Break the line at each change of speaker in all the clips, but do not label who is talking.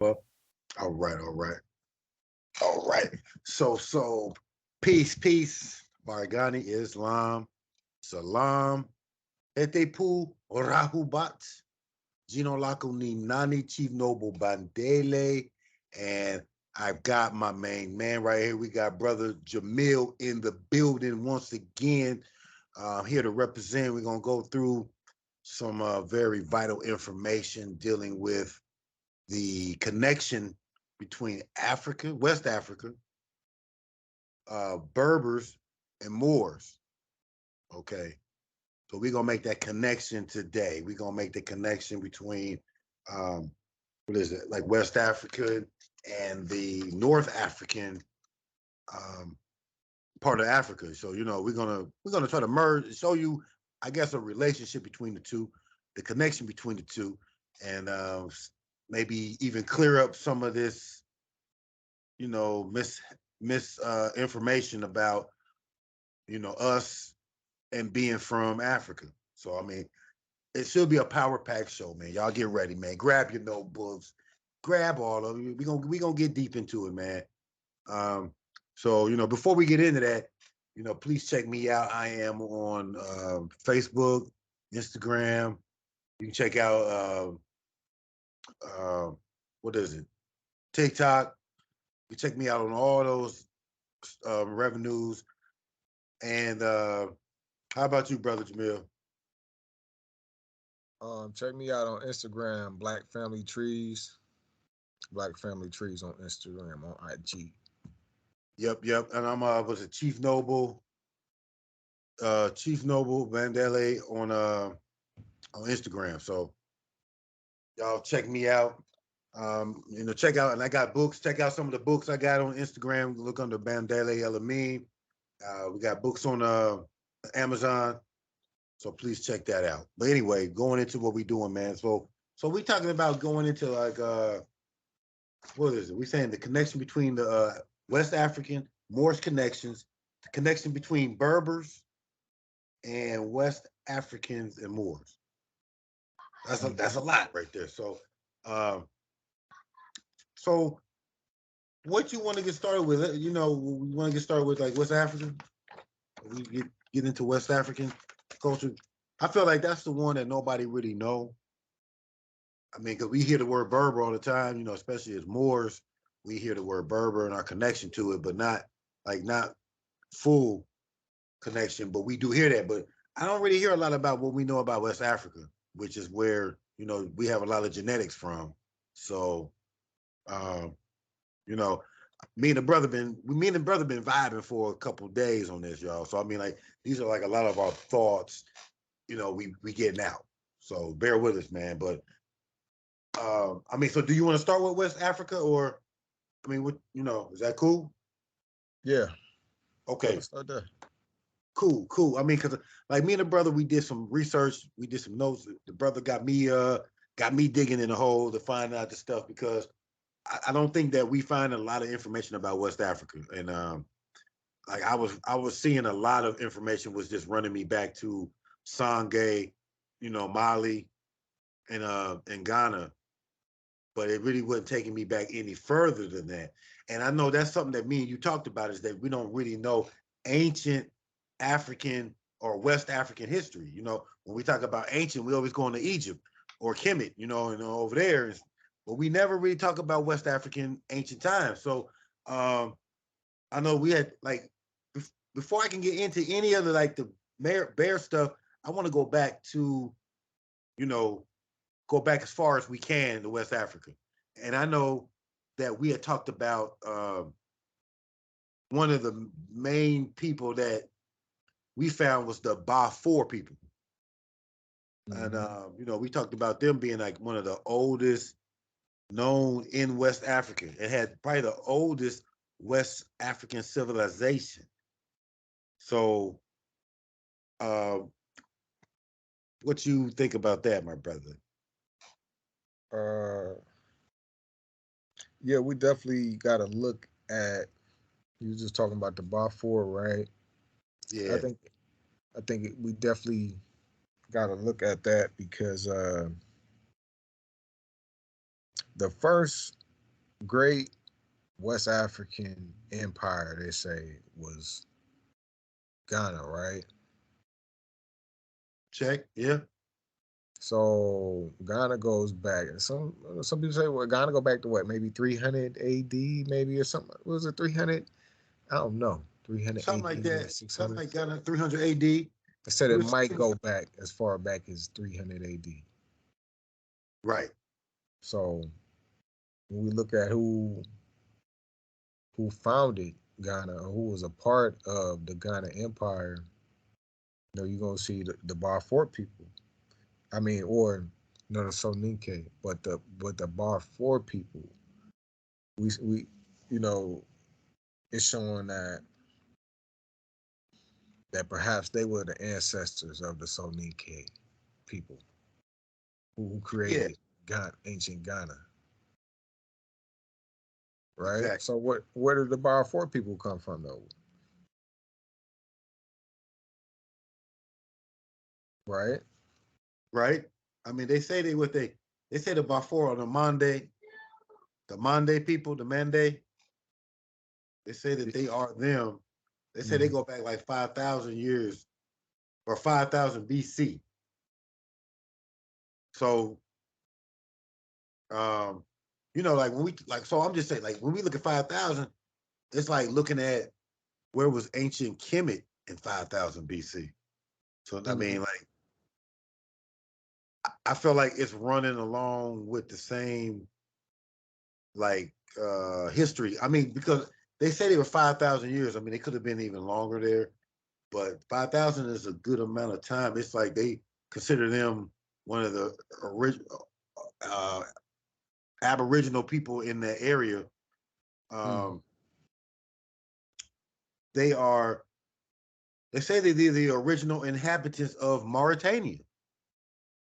Well, all right, all right, all right. So, peace, Bargani Islam, Salam, Etepu, Rahubat, Gino Laco Nani, Chief Noble Bandele, and I've got my main man right here. We got brother Jamil in the building once again. Here to represent. We're gonna go through some very vital information dealing with the connection between Africa, West Africa, Berbers, and Moors. Okay. So we're gonna make that connection today. We're gonna make the connection between what is it, like West Africa and the North African part of Africa. So we're gonna try to merge, show you, I guess, a relationship between the two, the connection between the two, and maybe even clear up some of this, information about us and being from Africa. So I mean, it should be a power pack show, man. Y'all get ready, man. Grab your notebooks, grab all of it. We gonna get deep into it, man. So before we get into that, please check me out. I am on Facebook, Instagram. You can check out what is it? TikTok. You check me out on all those revenues. And how about you, brother Jamil?
Check me out on Instagram, Black Family Trees. Black Family Trees on Instagram, on IG.
Yep. And I'm was it Chief Noble Bandele on Instagram. So y'all check me out. Check out, and I got books. Check out some of the books I got on Instagram. Look under Bandele Elamine. We got books on Amazon. So please check that out. But anyway, going into what we doing, man. So we talking about going into like what is it? We saying the connection between the West African Moorish connections, the connection between Berbers and West Africans and Moors. That's a lot right there. So what you want to get started with? We want to get started with like West African. We get into West African culture. I feel like that's the one that nobody really know. I mean, because we hear the word Berber all the time, especially as Moors, we hear the word Berber and our connection to it, but not full connection. But we do hear that. But I don't really hear a lot about what we know about West Africa, which is where we have a lot of genetics from. So, me and the brother been vibing for a couple of days on this, y'all. So I mean, like, these are like a lot of our thoughts, we getting out. So bear with us, man. But I mean, so do you want to start with West Africa, or I mean, what is that cool?
Yeah.
Okay.
Let's start there.
Cool. I mean, because like me and the brother, we did some research, we did some notes. The brother got me digging in the hole to find out the stuff, because I don't think that we find a lot of information about West Africa. And like I was seeing a lot of information was just running me back to Sangay, Mali, and Ghana, but it really wasn't taking me back any further than that. And I know that's something that me and you talked about, is that we don't really know ancient African or West African history. When we talk about ancient, we always go into Egypt or Kemet, and over there. But we never really talk about West African ancient times. So I know we had, like, before I can get into any other, like, the bear stuff, I want to go back to, go back as far as we can to West Africa. And I know that we had talked about one of the main people that we found was the Ba4 people. Mm-hmm. And, we talked about them being like one of the oldest known in West Africa. It had probably the oldest West African civilization. So, what you think about that, my brother?
Yeah, we definitely got to look at. You were just talking about the Ba4, right?
Yeah.
I think we definitely got to look at that, because the first great West African empire, they say, was Ghana, right?
Check. Yeah.
So Ghana goes back. Some people say, well, Ghana go back to what, maybe 300 AD, maybe, or something. Was it 300? I don't know. 300
Something like
AD or
that. Something
600.
like Ghana, 300 AD.
I said
It
it
was
might go back as far back as 300 AD.
right.
So when we look at who founded Ghana, or who was a part of the Ghana Empire, you're gonna see the Barfort people. I mean, or no, the Soninke, but the Barfort people. We you know, it's showing that perhaps they were the ancestors of the Soninke people who
Yeah,
created ancient Ghana, right?
exactly.
So where did the Barfort people come from though? Right?
Right. I mean, they say they say the Bafour on the Mande people, the Mande, they say that they are them. They say they
Mm-hmm.
go back like 5,000 years or 5,000 BC. So, um, like when we like, so I'm just saying, like when we look at 5,000, it's like looking at where was ancient Kemet in 5,000 BC. So I
Mm-hmm.
mean, like I feel like it's running along with the same like history. I mean, because they say they were 5,000 years. I mean, they could have been even longer there, but 5,000 is a good amount of time. It's like they consider them one of the original Aboriginal people in that area.
Mm-hmm.
Um, they are. They say they're the original inhabitants of Mauritania.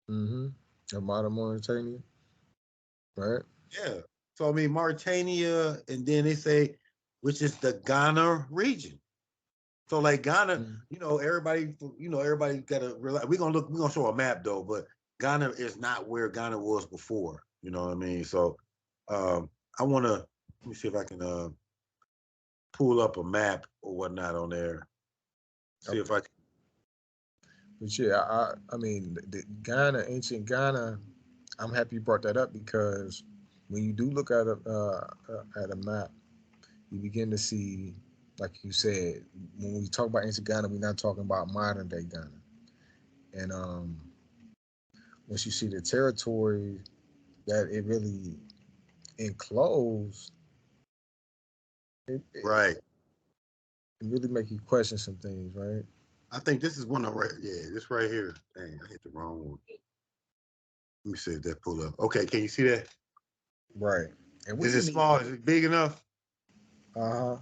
Mm-hmm. The modern Mauritania, right?
Yeah. So I mean, Mauritania, and then they say, which is the Ghana region. So like Ghana,
Mm-hmm.
everybody got to realize we're gonna show a map though, but Ghana is not where Ghana was before. You know what I mean? So I wanna let me see if I can pull up a map or whatnot on there. See if
Okay.
I can.
But yeah, I mean, the Ghana, ancient Ghana. I'm happy you brought that up because when you do look at a map, you begin to see, like you said, when we talk about ancient Ghana, we're not talking about modern day Ghana. And once you see the territory that it really enclosed, it
Right.
really make you question some things, right?
I think this is one of right. Yeah, this right here. Dang, I hit the wrong one. Let me see if that pull up. Okay, can you see that?
Right. And we
Is it
didn't even.
small? Is it big enough?
Uh huh.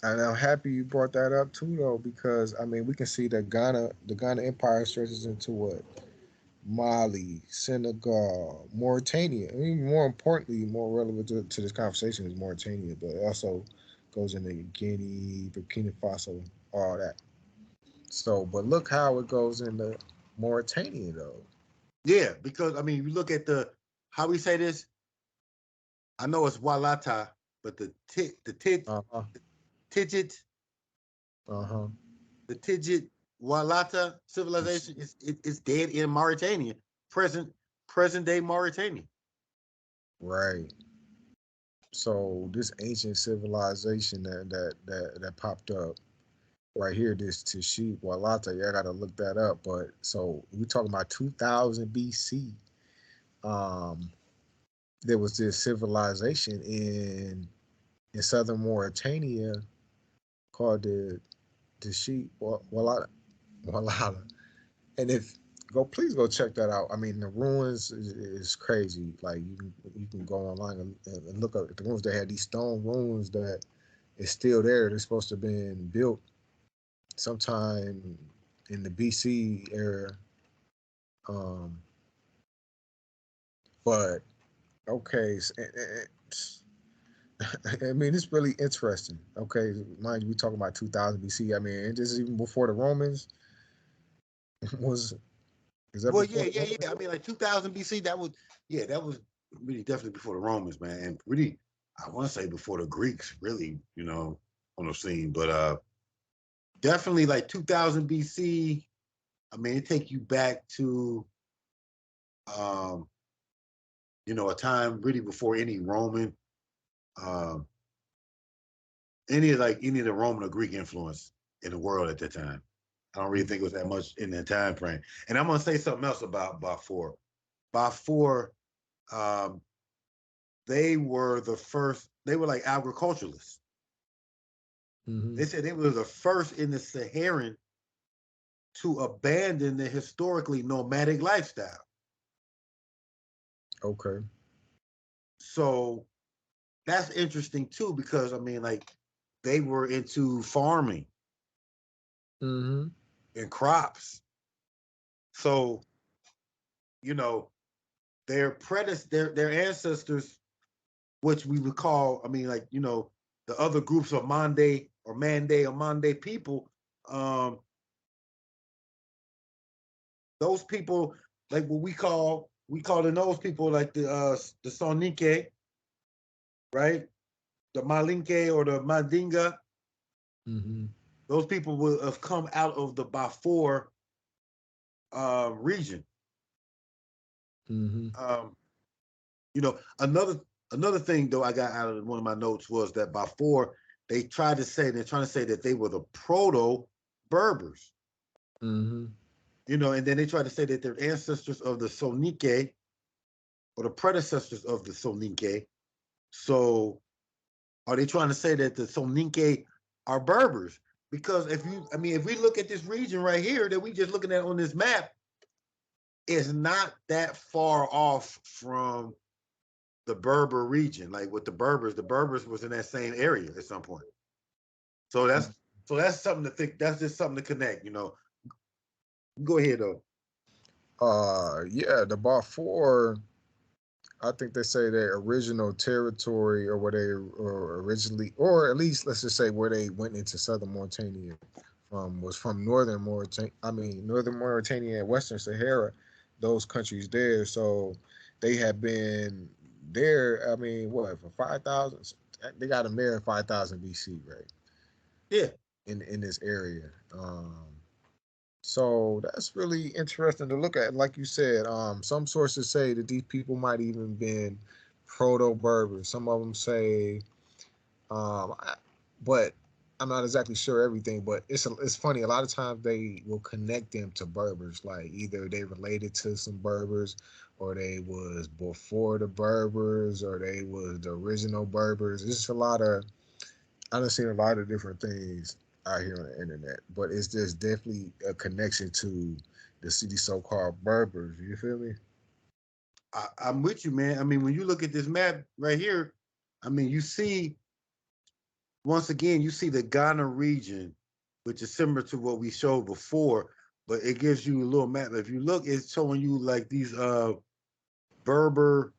And I'm happy you brought that up too, though, because I mean we can see that the Ghana Empire stretches into what, Mali, Senegal, Mauritania. I mean, more importantly, more relevant to this conversation is Mauritania, but it also goes into Guinea, Burkina Faso, all that. So, but look how it goes into Mauritania, though.
Yeah, because I mean, you look at the how we say this. I know it's Walata, but
Uh huh.
Tidjit,
Uh huh.
the Tidjit Walata civilization is dead in Mauritania, present present day Mauritania.
Right. So this ancient civilization that popped up right here, this Tashit Walata, yeah, I gotta look that up. But so we talking about 2000 BC. Um, there was this civilization in southern Mauritania called the sheep Walala. And if go please go check that out. I mean the ruins is crazy. Like you can go online and look up the ruins. They had these stone ruins that is still there. They're supposed to have been built sometime in the BC era. Um, but okay, I mean, it's really interesting. Okay, mind you, we talking about 2000 BC. I mean, this is even before the Romans was. Is that
Well,
before
yeah,
the
yeah,
Romans?
yeah. I mean, like 2000 BC, that was yeah, that was really definitely before the Romans, man, and really, I want to say before the Greeks, really, on the scene. But definitely like 2000 BC. I mean, it take you back to, um, a time really before any Roman, um, any of the Roman or Greek influence in the world at that time. I don't really think it was that much in that time frame. And I'm gonna say something else about Bafour. Bafour, um, they were the first. They were like agriculturalists.
Mm-hmm.
They said they were the first in the Saharan to abandon the historically nomadic lifestyle.
Okay.
So that's interesting too, because I mean, like, they were into farming
Mm-hmm.
and crops. So, you know, their ancestors, which we would call, I mean, like, the other groups of Mande people, um, those people, like what we call in those people like the Sonike, right? The Malinke or the Mandinga.
Mm-hmm.
Those people will have come out of the Bafour region.
Mm-hmm.
Um, another thing though I got out of one of my notes was that Bafour they're trying to say that they were the proto Berbers.
Mm-hmm.
And then they try to say that they're ancestors of the Sonike or the predecessors of the Soninke. So are they trying to say that the Soninke are Berbers? Because if we look at this region right here that we just looking at on this map, it's not that far off from the Berber region. Like with the Berbers was in that same area at some point. So that's something to think. That's just something to connect. Go ahead though.
Yeah, the Balfour, I think they say their original territory or where they or originally, or at least let's just say where they went into southern Mauritania from was from northern Mauritania. I mean, northern Mauritania and Western Sahara, those countries there. So they have been there. I mean, what for 5,000? They got them there in 5,000 BC, right?
Yeah.
In this area. So that's really interesting to look at. Like you said, some sources say that these people might even been proto Berbers. Some of them say, but I'm not exactly sure everything. But it's funny. A lot of times they will connect them to Berbers, like either they related to some Berbers, or they was before the Berbers, or they was the original Berbers. It's just a lot of I've seen a lot of different things out here on the internet, but it's just definitely a connection to the city so-called Berbers. You feel me?
I'm with you, man. I mean, when you look at this map right here, I mean, once again, you see the Ghana region, which is similar to what we showed before, but it gives you a little map. If you look, it's showing you like these Berber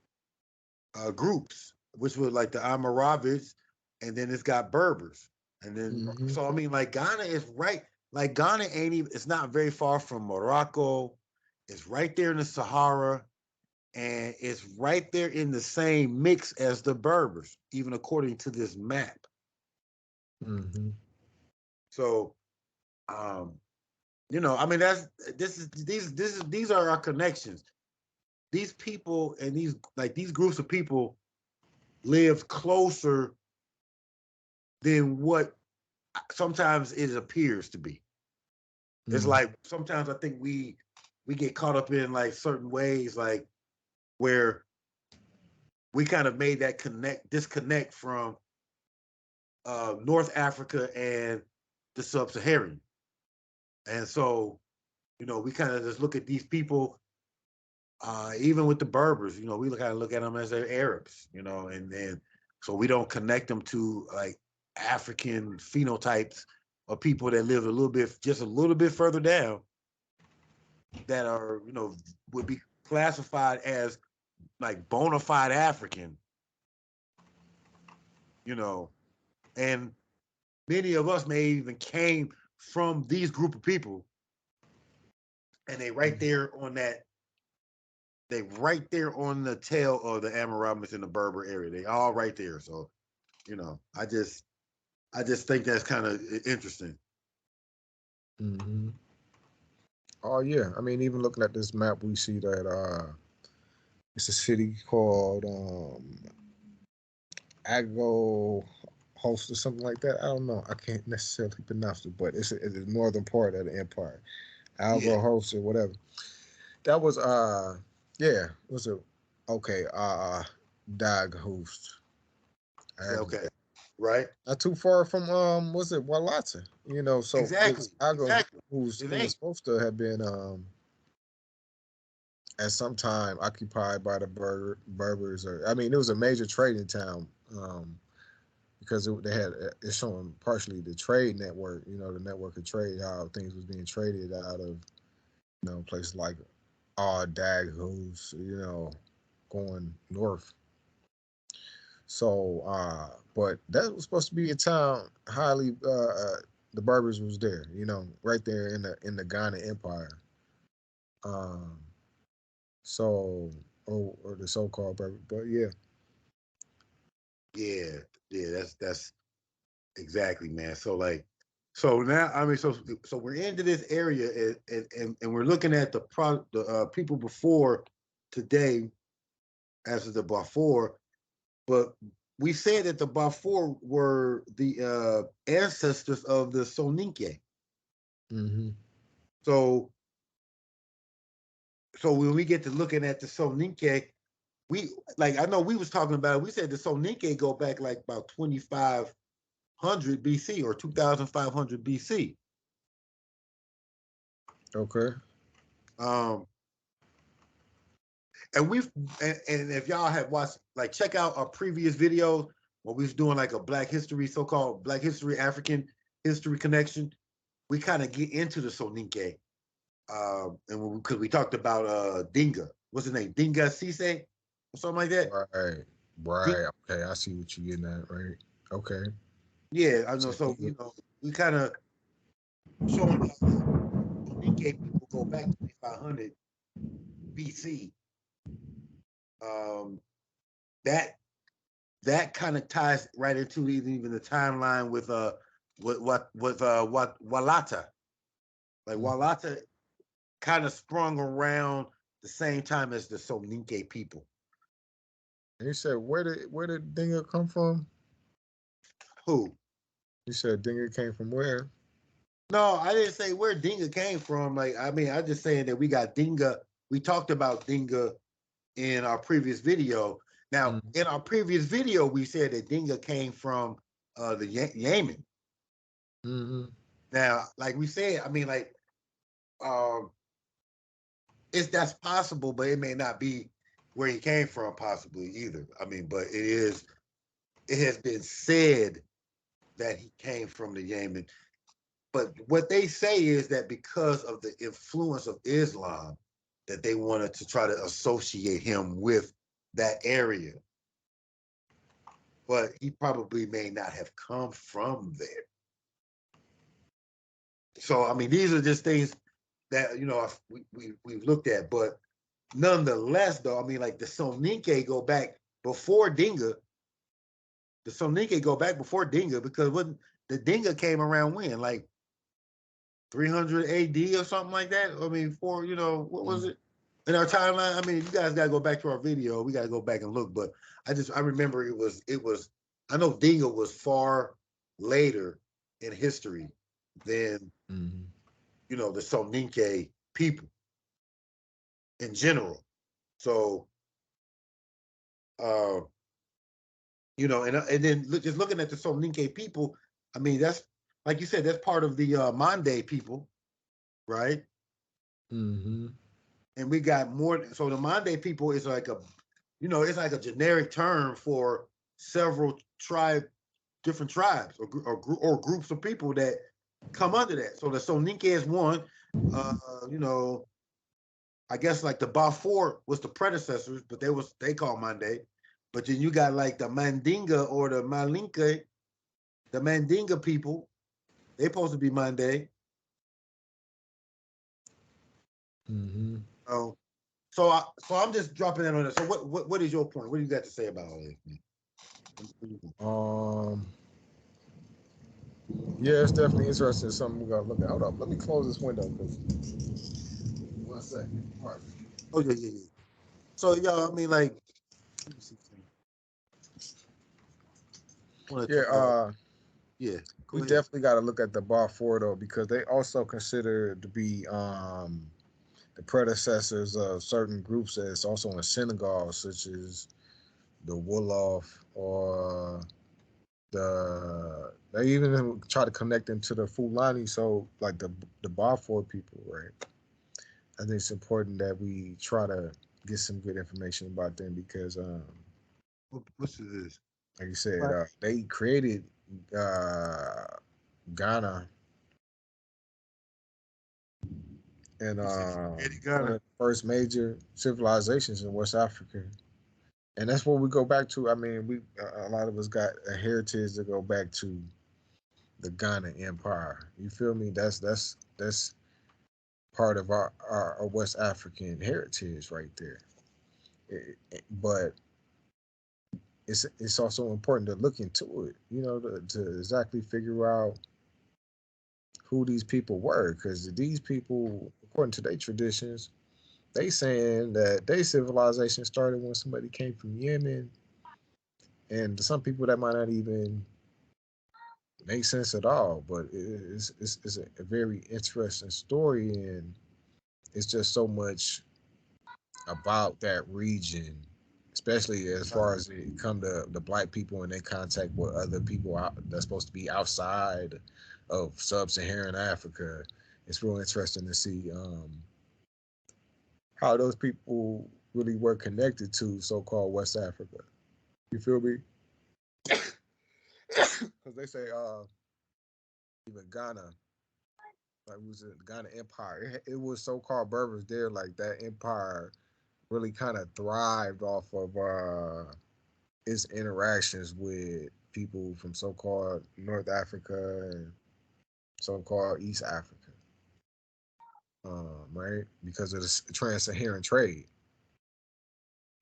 groups, which were like the Almoravids, and then it's got Berbers. And then,
Mm-hmm.
so I mean, like Ghana is right, like Ghana ain't even, it's not very far from Morocco. It's right there in the Sahara, and it's right there in the same mix as the Berbers, even according to this map.
Mm-hmm.
So, um, I mean, these are our connections. These people and these groups of people live closer than what sometimes it appears to be. It's
Mm-hmm.
like sometimes I think we get caught up in like certain ways, like where we kind of made that disconnect from North Africa and the sub-Saharan. And so, we kind of just look at these people, even with the Berbers, we kind of look at them as they're Arabs, and then so we don't connect them to like African phenotypes of people that live just a little bit further down that are, would be classified as like bona fide African, you know, and many of us may even came from these group of people, and they right there on they right there on the tail of the Amaramis in the Berber area. They all right there. So, I just think that's kind of interesting.
Hmm. Oh yeah, I mean, even looking at this map, we see that it's a city called Aggo Host or something like that. I don't know. I can't necessarily pronounce it, but it's the northern part of the empire.
Yeah.
Algo Host or whatever. That was yeah, was it okay, Dag Host.
Okay. Right.
Not too far from was it Walata? So
Exactly.
this Aggo
Exactly.
who's
It
it was
ain't.
supposed to have been at some time occupied by the Berbers, or I mean, it was a major trading town, because they had it's showing partially the trade network, the network of trade, how things was being traded out of places like Daghoo's, going north. So, but that was supposed to be a town highly. The Berbers was there, right there in the Ghana Empire. Um, so, or the so-called Berber, but yeah.
Yeah. Yeah. That's exactly, man. So like, so now I mean, so we're into this area, and we're looking at the people before today as of the before, but we said that the before were the ancestors of the Soninke.
Hmm.
So so when we get to looking at the Soninke, we like I know we was talking about it. We said the Soninke go back like about 2500 BC or 2500 BC.
Okay.
Um, and we've and if y'all have watched, like, check out our previous videos when we was doing like a Black History, so-called Black History African History Connection. We kind of get into the Soninke, and because we talked about Dinga, what's his name, Dinga Cisse or something like that.
Right. Right. Okay. I see what you're getting at. Right. Okay.
Yeah, I know.
So,
So we kind of showing how the Soninke people go back 2500 BC. Um, that that kind of ties right into even the timeline with what Walata. Like
mm.
Walata kind of sprung around the same time as the Soninke people.
And you said where did Dinga come from?
Who?
You said Dinga came from where?
No, I didn't say where Dinga came from. Like, I mean, I'm just saying that we got Dinga. We talked about Dinga in our previous video. Now,
Mm-hmm.
in our previous video, we said that Dinga came from the Yemen.
Mm-hmm.
Now, like we said, I mean, like, um, it's that's possible, but it may not be where he came from, possibly either. I mean, but it is. It has been said that he came from the Yemen. But what they say is that because of the influence of Islam, that they wanted to try to associate him with that area. But he probably may not have come from there. So I mean, these are just things that we've looked at. But nonetheless, though, I mean, like the Soninke go back before Dinga. The Soninke go back before Dinga because when the Dinga came around when, like 300 AD or something like that. I mean, for what was it in our timeline? I mean, you guys gotta go back to our video. We gotta go back and look. But I remember it was. I know Dinga was far later in history than
Mm-hmm.
the Soninke people in general. So uh, and then just looking at the Soninke people, I mean, that's like you said, that's part of the Mande people, right?
Mm-hmm.
And we got more. So the Mande people is like it's like a generic term for several different tribes or groups of people that come under that. So the Soninke is one. Uh, you know, I guess like the Bafour was the predecessors, but they call Mande. But then you got like the Mandinga or the Malinke, the Mandinga people. They supposed to be Mande.
Mm-hmm.
Oh. so I'm just dropping that on it. So what is your point? What do you got to say about all this?
Yeah, it's definitely interesting. Something we gotta look at. Hold up, let me close this window. 1 second. All right.
Oh yeah. So y'all, I mean, like, let me see something.
Yeah,
yeah.
we
Go ahead.
definitely got to look at the bar four though, because they also consider to be the predecessors of certain groups that's also in Senegal, such as the Wolof or they even try to connect them to the Fulani, so like the Balfour people, right? I think it's important that we try to get some good information about them because,
What's this?
like you said,
Right.
they created Ghana and
Eddie
one
Ghana.
of the first major civilizations in West Africa. And that's what we go back to. I mean, we a lot of us got a heritage to go back to the Ghana Empire. You feel me? That's part of our West African heritage right there. But it's also important to look into it, you know, to exactly figure out who these people were, because these people, according to their traditions, they saying that their civilization started when somebody came from Yemen, and some people that might not even make sense at all. But it's a very interesting story, and it's just so much about that region, especially as far as it come to the black people and their contact with other people that's supposed to be outside of sub-Saharan Africa. It's real interesting to see how those people really were connected to so-called West Africa. You feel me? Because they say even Ghana, like it was the Ghana Empire. It was so-called Berbers there, like that empire really kind of thrived off of its interactions with people from so-called North Africa and so-called East Africa, right? Because of the trans-Saharan trade.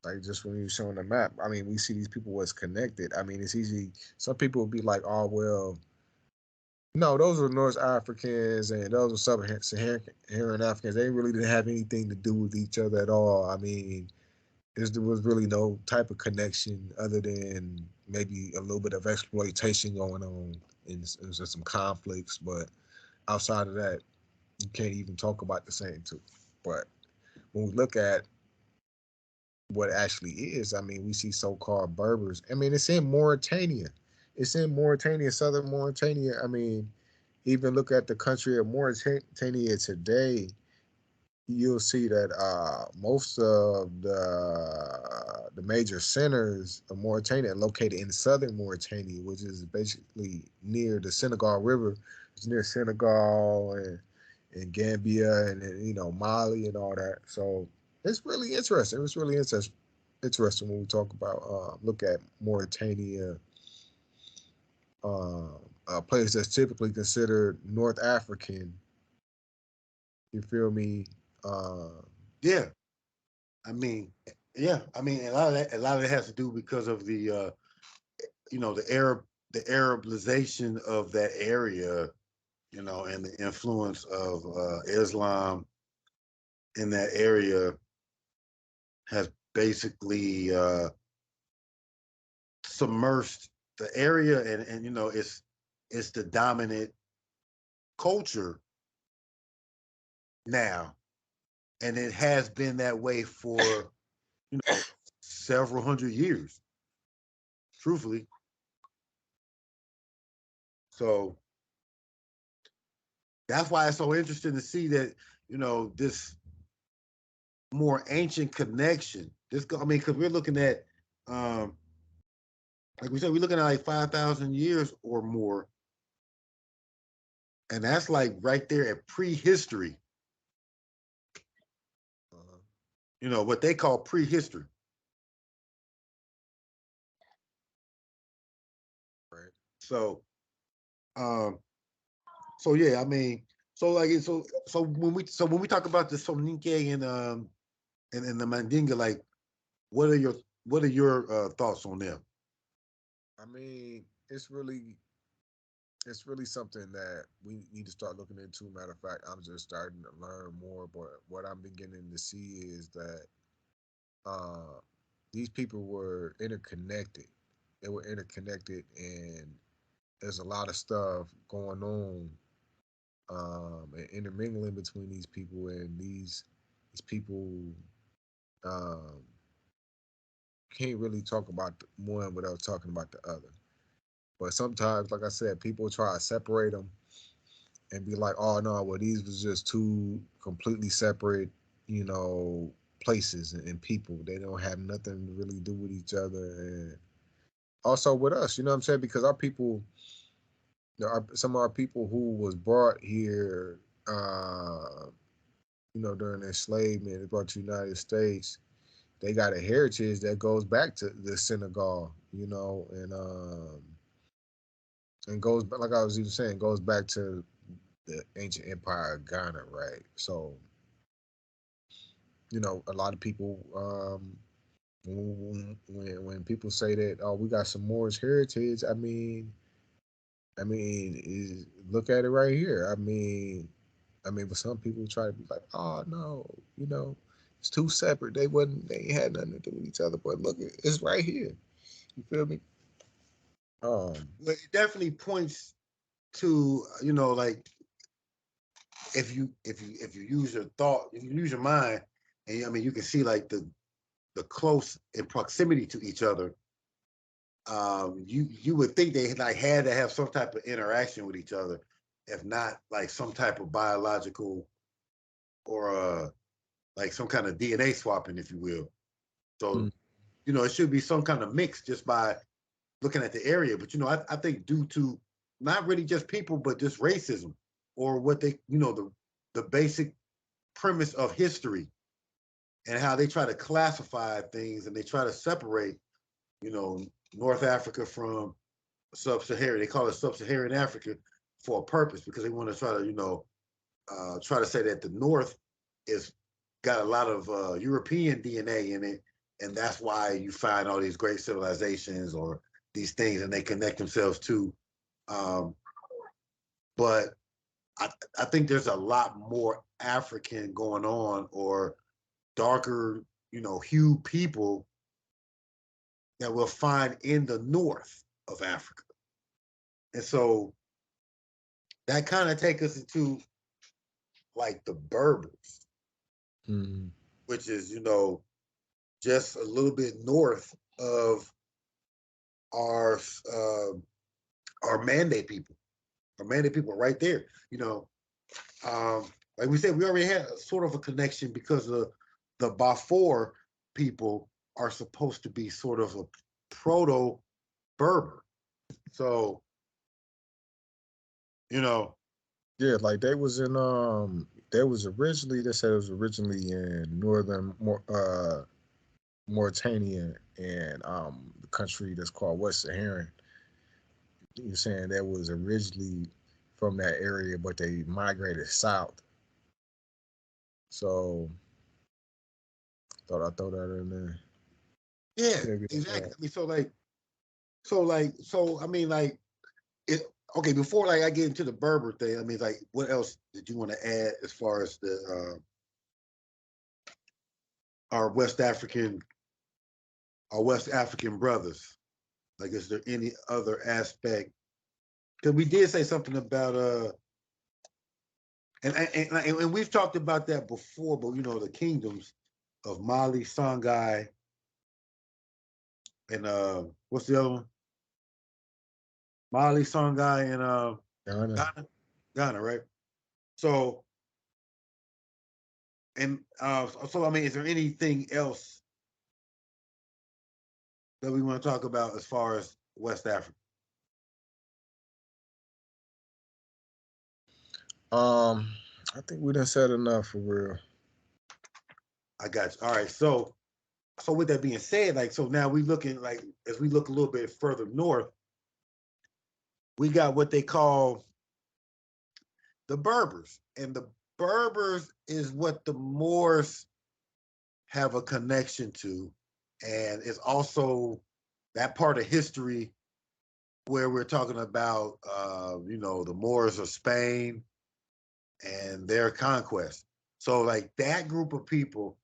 Like just when you're showing the map, I mean, we see these people was connected. I mean, it's easy. Some people will be like, "Oh well, no, those were North Africans and those were sub-Saharan Africans. They really didn't have anything to do with each other at all." I mean, there was really no type of connection other than maybe a little bit of exploitation going on and just some conflicts. But outside of that, you can't even talk about the same two. But when we look at what it actually is, I mean, we see so-called Berbers. I mean, it's in Mauritania. It's in Mauritania, southern Mauritania. I mean, even look at the country of Mauritania today, you'll see that most of the major centers of Mauritania are located in southern Mauritania, which is basically near the Senegal River. It's near Senegal and Gambia and you know Mali and all that. So it's really interesting. It's really interesting when we talk about look at Mauritania, a place that's typically considered North African. You feel me?
Yeah. I mean, yeah. I mean, a lot of it has to do because of the the Arabization of that area, and the influence of Islam in that area has basically submersed the area, and it's the dominant culture now, and it has been that way for several hundred years, truthfully. So that's why it's so interesting to see that this more ancient connection. I mean, because we're looking at, um, like we said, we're looking at like 5,000 years or more, and that's like right there at prehistory. What they call prehistory.
Right.
So, um, so yeah, I mean, so like so when we talk about the Soninke and and the Mandinga, like, what are your thoughts on them?
I mean, it's really something that we need to start looking into. Matter of fact, I'm just starting to learn more, but what I'm beginning to see is that uh, these people were interconnected. They were interconnected, and there's a lot of stuff going on and intermingling between these people, and these people um, can't really talk about one without talking about the other. But sometimes, like I said, people try to separate them and be like, "Oh no, well these was just two completely separate, you know, places and people. They don't have nothing to really do with each other." And also with us, you know what I'm saying? Because our people, there are some of our people who was brought here, during enslavement, brought to the United States. They got a heritage that goes back to the Senegal, and goes like I was even saying, goes back to the ancient empire of Ghana, right? So, a lot of people, when people say that, oh, we got some Moorish heritage, look at it right here. But some people try to be like, oh no, it's too separate. They ain't had nothing to do with each other. But look, it's right here. You feel me?
Well, it definitely points to, like, if you use your thought, if you use your mind, and I mean, you can see like the close in proximity to each other. You would think they like had to have some type of interaction with each other, if not like some type of biological or like some kind of DNA swapping, if you will. So,
Mm.
it should be some kind of mix just by looking at the area. But I think due to not really just people, but just racism or what they, the basic premise of history and how they try to classify things and they try to separate, you know, North Africa from sub-Saharan. They call it sub-Saharan Africa for a purpose because they want to try to, try to say that the North is got a lot of European DNA in it, and that's why you find all these great civilizations or these things, and they connect themselves to. Um, but I think there's a lot more African going on, or darker, hued people that we'll find in the north of Africa. And so that kind of takes us into like the Berbers,
Mm.
which is, just a little bit north of our uh, our mandate people. Our mandate people are right there. Um, like we said, we already had sort of a connection because the Bafour people are supposed to be sort of a proto Berber. So, you know,
Yeah, like they said it was originally in Mauritania and the country that's called West Saharan. You're saying that was originally from that area, but they migrated south. So thought I'd throw that in there.
yeah,
Maybe
exactly. I mean, so I mean, like, it. Okay, before like I get into the Berber thing, I mean, like, what else did you want to add as far as the our West African our West African brothers? Like, is there any other aspect? Because we did say something about and we've talked about that before, but the kingdoms of Mali, Songhai, and what's the other one? Mali, Songhai, and
Ghana.
Ghana, Ghana, right? So and so I mean, is there anything else that we want to talk about as far as West Africa?
Um, I think we done said enough for real.
I got you. All right, so with that being said, like, so now we looking like as we look a little bit further north, we got what they call the Berbers, and the Berbers is what the Moors have a connection to, and it's also that part of history where we're talking about, the Moors of Spain and their conquest. So like that group of people,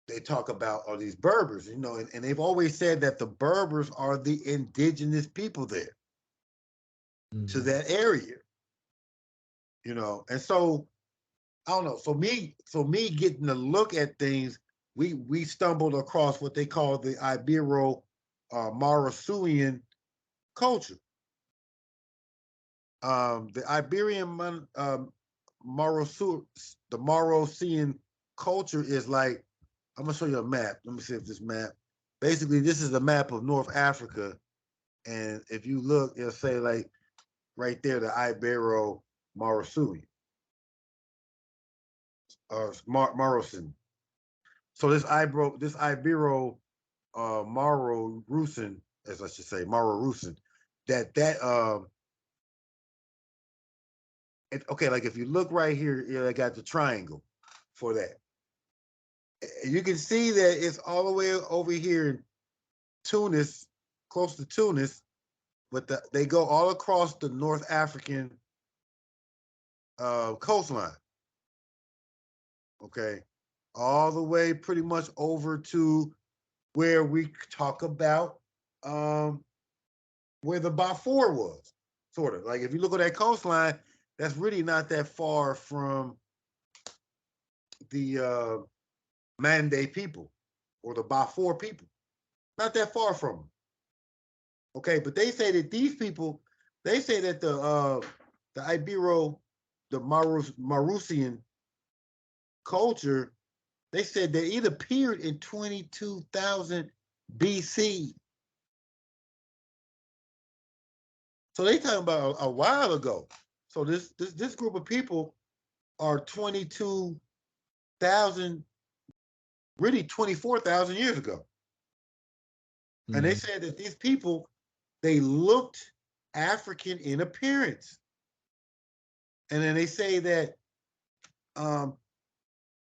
they talk about are these Berbers, and they've always said that the Berbers are the indigenous people there to that area, and so I don't know. So me getting to look at things, we stumbled across what they call the Ibero Mauritanian culture. The Iberian the Mauritanian culture is like, I'm gonna show you a map. Let me see if this map. Basically, this is a map of North Africa, and if you look, it'll say like right there the Ibero Mauritanian or Mauritanian. So this Ibero Maro Rusin, as I should say, Maro Rusin, okay, like if you look right here, I got the triangle for that. You can see that it's all the way over here in Tunis, close to Tunis, but they go all across the North African coastline. Okay, all the way pretty much over to where we talk about where the Balfour was, sort of. Like if you look at that coastline, that's really not that far from the Mande people or the Balfour people. Not that far from them. Okay, but they say that these people, they say that the Ibero, the Marusian culture, they said that it appeared in 22,000 BC. So they talking about a while ago. So this group of people are 22,000, really 24,000 years ago. And they said that these people, they looked African in appearance. And then they say that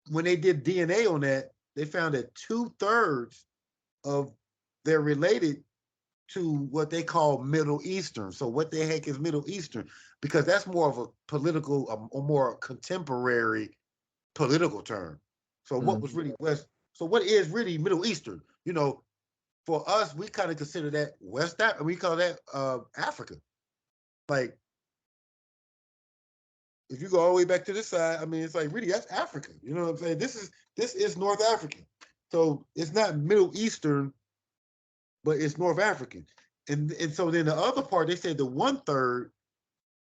when they did DNA on that, they found that 2/3 of they're related to what they call Middle Eastern. So what the heck is Middle Eastern? Because that's more of a political, a more contemporary political term. So what was really West? So what is really Middle Eastern? For us, we kind of consider that West Africa. We call that Africa. Like if you go all the way back to this side, I mean, it's like really that's Africa. You know what I'm saying? This is North African. So it's not Middle Eastern, but it's North African. And so then the other part, they said the 1/3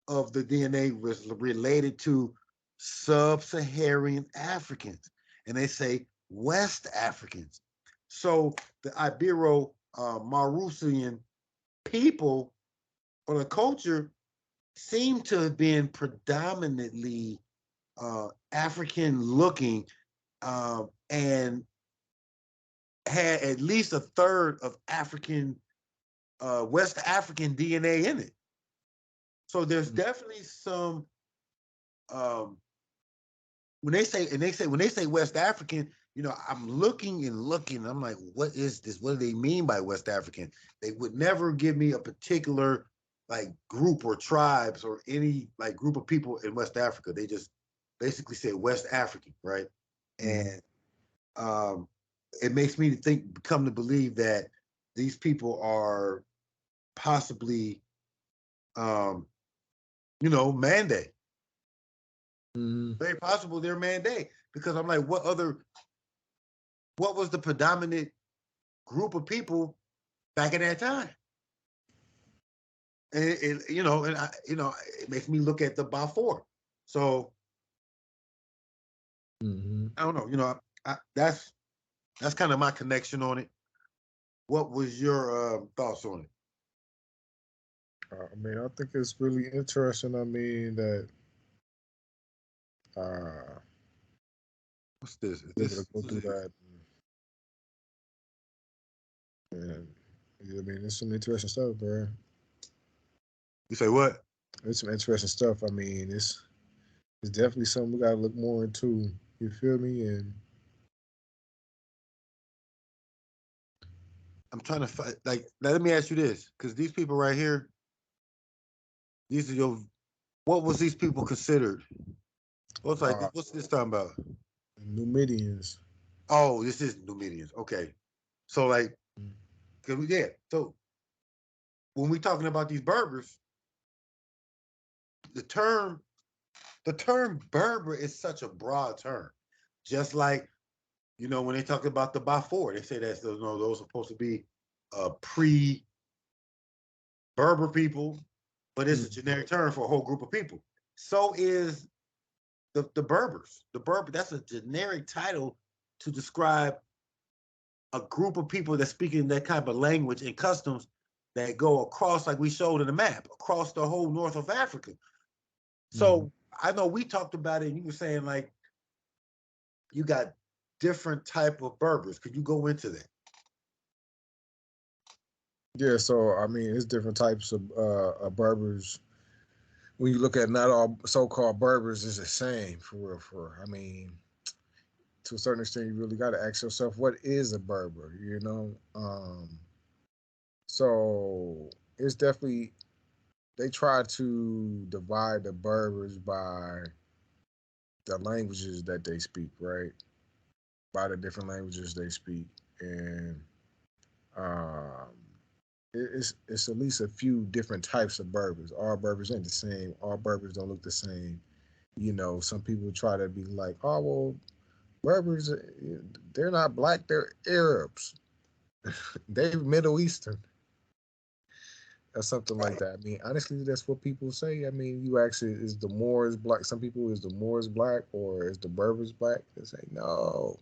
of the DNA was related to sub-Saharan Africans, and they say West Africans. So the Ibero Mauritanian people or the culture seem to have been predominantly African looking, and had at least 1/3 of African, West African DNA in it. So there's definitely some. When they say West African, I'm looking and looking. I'm like, what is this? What do they mean by West African? They would never give me a particular like group or tribes or any like group of people in West Africa. They just basically say West African, right? And it makes me come to believe that these people are possibly, Mande. Very possible they're Mande, because I'm like, what was the predominant group of people back at that time? And it makes me look at the Balfour. So I don't know. That's kind of my connection on it. What was your thoughts on it?
I mean, I think it's really interesting. I mean that.
What's this?
Able to go through that. And I mean, it's some interesting stuff, bro.
You say what?
It's some interesting stuff. I mean, it's definitely something we gotta look more into. You feel me? And
I'm trying to find, like, let me ask you this, because these people right here, these are your, what was these people considered?
Uh,
What's this talking about?
Numidians.
Oh, this is Numidians. Okay. So like, cause we yeah. So when we talking about these Berbers, the term the term Berber is such a broad term. Just like, when they talk about the Bafour, they say that those are supposed to be pre-Berber people, but it's a
Mm.
generic term for a whole group of people. So is the Berbers. The Berber, that's a generic title to describe a group of people that speak in that kind of language and customs that go across, like we showed in the map, across the whole north of Africa.
Mm-hmm.
So I know we talked about it, and you were saying like you got different type of Berbers. Could you go into that?
Yeah, so I mean, it's different types of Berbers. When you look at, not all so-called Berbers is the same, for real. I mean, to a certain extent, you really got to ask yourself, what is a Berber? So it's definitely, they try to divide the Berbers by the languages that they speak, right? By the different languages they speak, and um, it's at least a few different types of Berbers. All Berbers ain't the same. All Berbers don't look the same. Some people try to be like, oh well, Berbers, they're not black, they're Arabs. They're Middle Eastern or something like
Right.
that. I mean, honestly, that's what people say. I mean, you actually, is the Moors black? Some people, is the Moors black or is the Berbers black? They say no,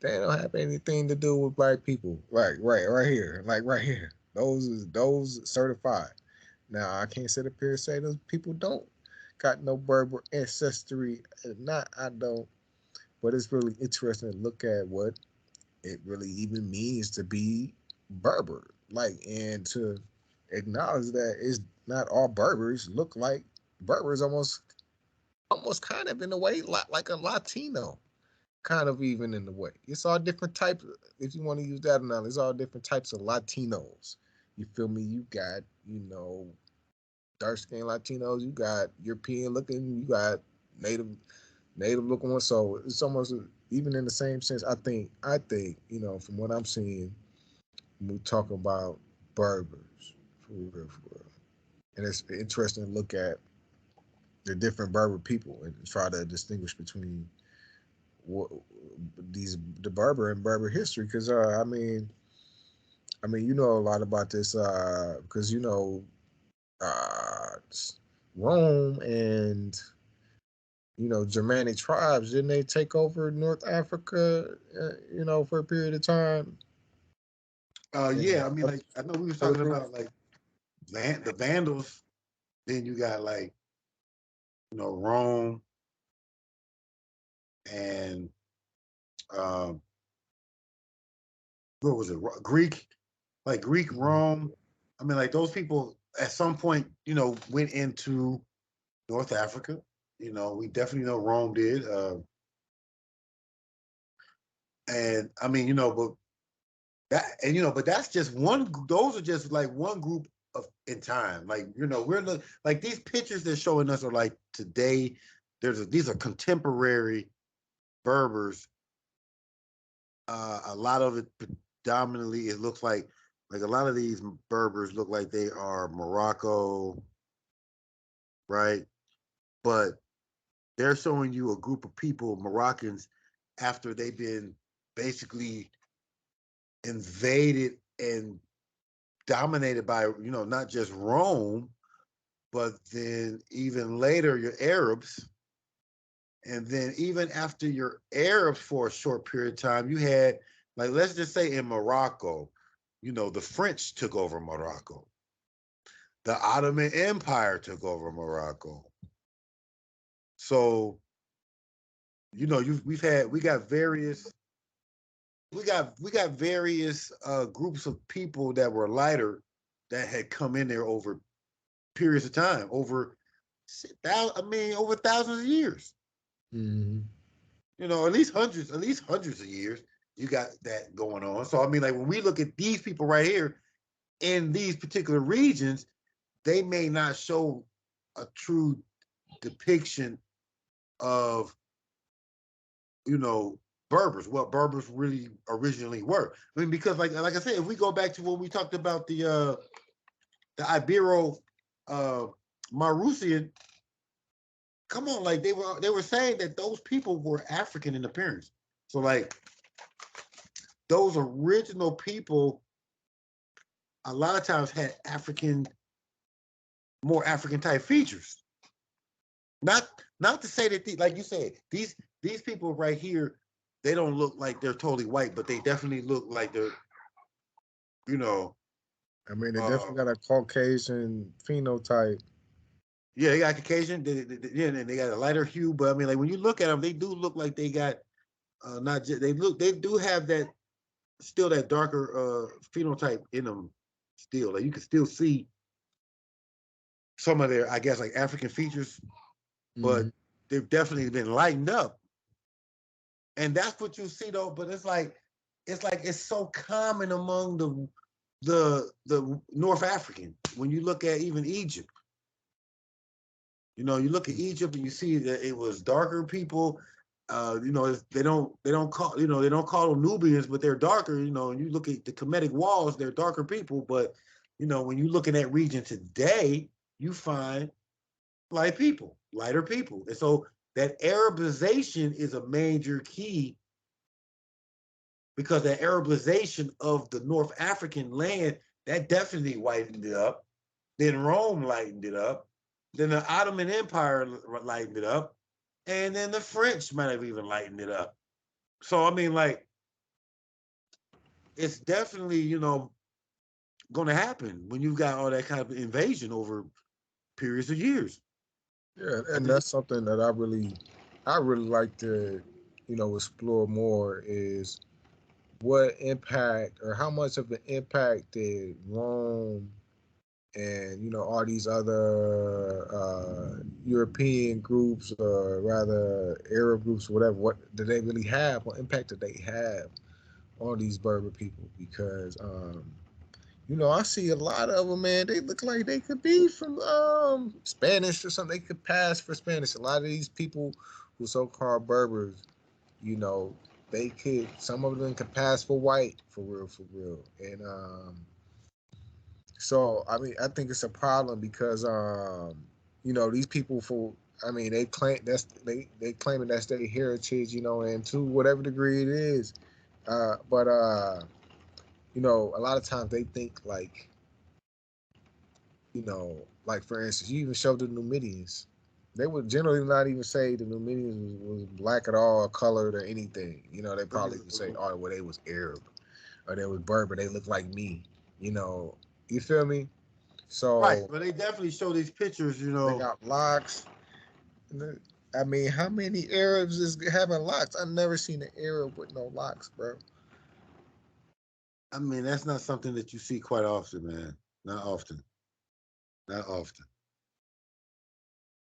they don't have anything to do with black people. Right here, like right here. Those certified. Now I can't sit up here and say those people don't got no Berber ancestry. Not, I don't. But it's really interesting to look at what it really even means to be Berber. Like, and to acknowledge that it's not all Berbers look like Berbers, almost kind of in a way like a Latino, kind of, even in the way. It's all different types. If you want to use that analogy, it's all different types of Latinos. You feel me? You got, dark skinned Latinos, you got European looking, you got native looking ones. So it's almost, even in the same sense. I think, from what I'm seeing, when we talk about Berbers, for real, for real. And it's interesting to look at the different Berber people and try to distinguish between what the Berber and Berber history. Because I mean, you know a lot about this, because uh, Rome and Germanic tribes, didn't they take over North Africa, for a period of time? And
Yeah, I mean, like I know we was
other
talking
group.
about like the Vandals. Then you got like Rome and um, what was it? Greek, like Greek
Mhm.
Rome. I mean, like those people at some point, went into North Africa. We definitely know Rome did. And I mean, but but that's just one. Those are just like one group of in time. Like like these pictures they're showing us are like today. These are contemporary Berbers. A lot of it predominantly it looks like a lot of these Berbers look like they are Morocco, right? But they're showing you a group of people, Moroccans, after they've been basically invaded and dominated by not just Rome, but then even later your Arabs, and then even after your Arabs for a short period of time, you had, like, let's just say in Morocco, the French took over Morocco, the Ottoman Empire took over Morocco. So we got various groups of people that were lighter that had come in there over periods of time, over thousands of years.
Mhm.
At least hundreds of years. You got that going on. So I mean, like when we look at these people right here in these particular regions, they may not show a true depiction of, you know, Berbers, what Berbers really originally were. I mean, because like I said, if we go back to when we talked about the Ibero uh Marusian, come on, like they were saying that those people were African in appearance. So like those original people a lot of times had more African type features. Not not to say that like you said, these people right here, they don't look like they're totally white, but they definitely look like they're, you know,
I mean, they definitely got a Caucasian phenotype.
yeah, they got Caucasian, yeah, and they got a lighter hue, but I mean, like when you look at them, they do look like they got not just they do have that still that darker phenotype in them still. Like you can still see some of their, I guess, like African features, but they've definitely been lightened up. And that's what you see though, but it's so common among the North African. When you look at even Egypt, you know, you look at Egypt and you see that it was darker people. You know, they don't call, you know, they don't call them Nubians, but they're darker. You know, and you look at the Kemetic walls, they're darker people. But you know, when you look in that region today, you find light people, lighter people, and so that Arabization is a major key because the Arabization of the North African land that definitely whitened it up. Then Rome lightened it up. Then the Ottoman Empire lightened it up, and then the French might have even lightened it up. So I mean, like, it's definitely, you know, going to happen when you've got all that kind of invasion over periods of years.
Yeah, and that's something that I really like to, you know, explore more is what impact or how much of an impact did Rome and, you know, all these other European groups or rather Arab groups, whatever, what did they really have? What impact did they have on these Berber people? Because you know, I see a lot of them, man. They look like they could be from Spanish or something. They could pass for Spanish. A lot of these people who so-called Berbers, you know, they could. Some of them could pass for white, for real, for real. And so I mean, I think it's a problem because you know, these people for. I mean, they claim they claiming that's their heritage, you know, and to whatever degree it is. But you know, a lot of times they think like, you know, like for instance, you even show the Numidians. They would generally not even say the Numidians was black at all, colored or anything. You know, they probably would say, oh, well, they was Arab or they was Berber. They look like me. You know, you feel me?
Right,
So
but they definitely show these pictures, you
they
know.
got locks. I mean, how many Arabs is having locks? I've never seen an Arab with no locks, bro.
I mean, that's not something that you see quite often, man. Not often. Not often.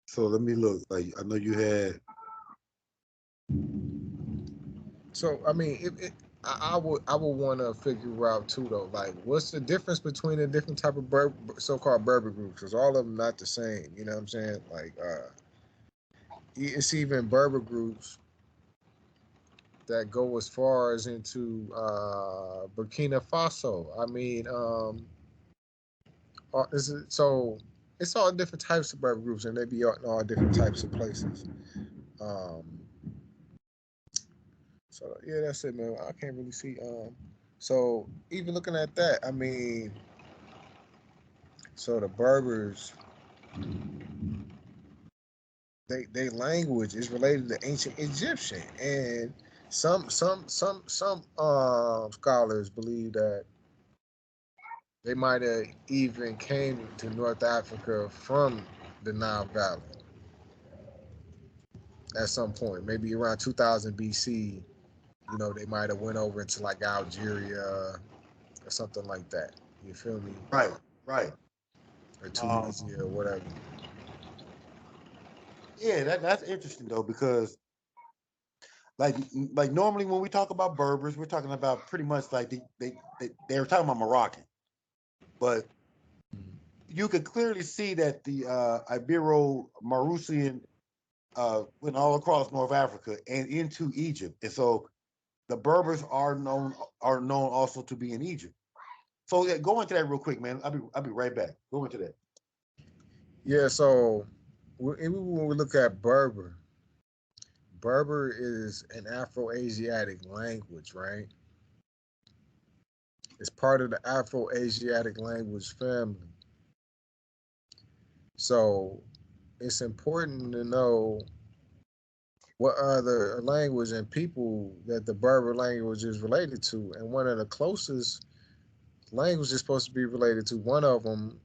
So let me look. Like I know you had.
So I mean, I would want to figure out too though, like what's the difference between the different type of so-called Berber groups? Because all of them not the same. You know what I'm saying? Like it's even Berber groups that go as far as into Burkina Faso. I mean, so it's all different types of Berber groups, and they be in all different types of places. Um, so yeah, that's it, man. I can't really see. So even looking at that, I mean, so the Berbers, they language is related to ancient Egyptian, and some scholars believe that they might have even came to North Africa from the Nile Valley at some point, maybe around 2000 BC. You know, they might have went over into like Algeria or something like that. You feel me?
Right, right.
Or Tunisia or whatever.
Yeah, that's interesting though because like normally when we talk about Berbers, we're talking about pretty much like they were talking about Moroccan, but you could clearly see that the Ibero-Mauritian went all across North Africa and into Egypt, and so the Berbers are known also to be in Egypt. So yeah, go into that real quick, man. I'll be right back. Go into that.
Yeah, so when we look at Berber, Berber is an Afro-Asiatic language, right? It's part of the Afro-Asiatic language family. So it's important to know what other language and people that the Berber language is related to. And one of the closest languages supposed to be related to, one of them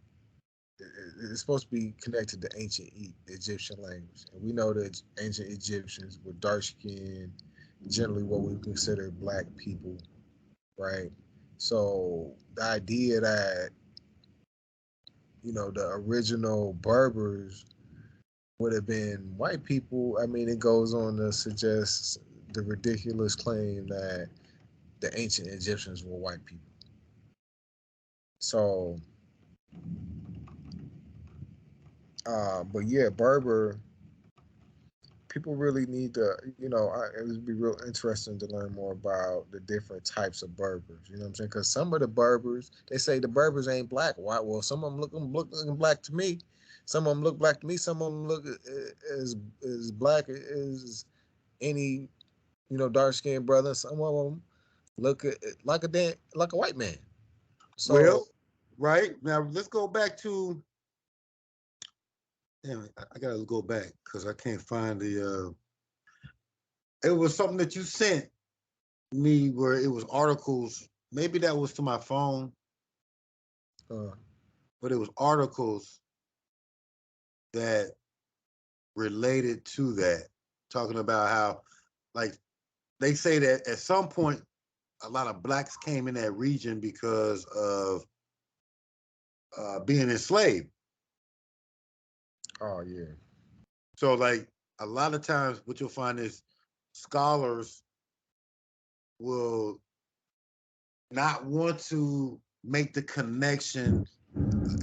is supposed to be connected to ancient Egyptian language. And we know that ancient Egyptians were dark skinned, generally what we consider black people, right? So the idea that, you know, the original Berbers would have been white people, I mean, it goes on to suggest the ridiculous claim that the ancient Egyptians were white people. So, but yeah, Berber, people really need to, you know, it would be real interesting to learn more about the different types of Berbers. You know what I'm saying? Because some of the Berbers, they say the Berbers ain't black. Why? Well, some of them looking black to me. Some of them look black to me. Some of them look as black as any, you know, dark skinned brother. Some of them look like a white man. So,
Well, right now let's go back to. Damn it, I gotta go back because I can't find the. It was something that you sent me where it was articles. Maybe that was to my phone,
uh,
but it was articles that related to that, talking about how, like, they say that at some point, a lot of blacks came in that region because of being enslaved.
oh yeah,
So, like, a lot of times, what you'll find is scholars will not want to make the connection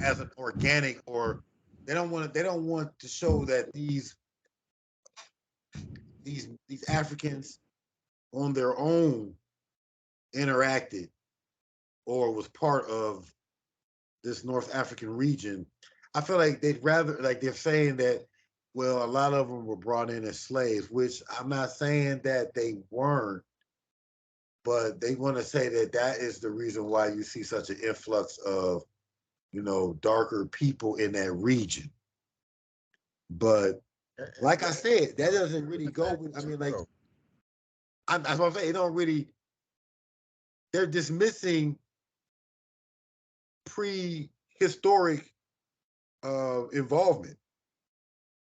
as an organic, or they don't want to show that these Africans on their own interacted or was part of this North African region. I feel like they'd rather, like, they're saying that, well, a lot of them were brought in as slaves, which I'm not saying that they weren't, but they want to say that that is the reason why you see such an influx of, you know, darker people in that region. But like I said, that doesn't really go with, I mean, like, that's what I'm saying. It don't really, they're dismissing prehistoric involvement.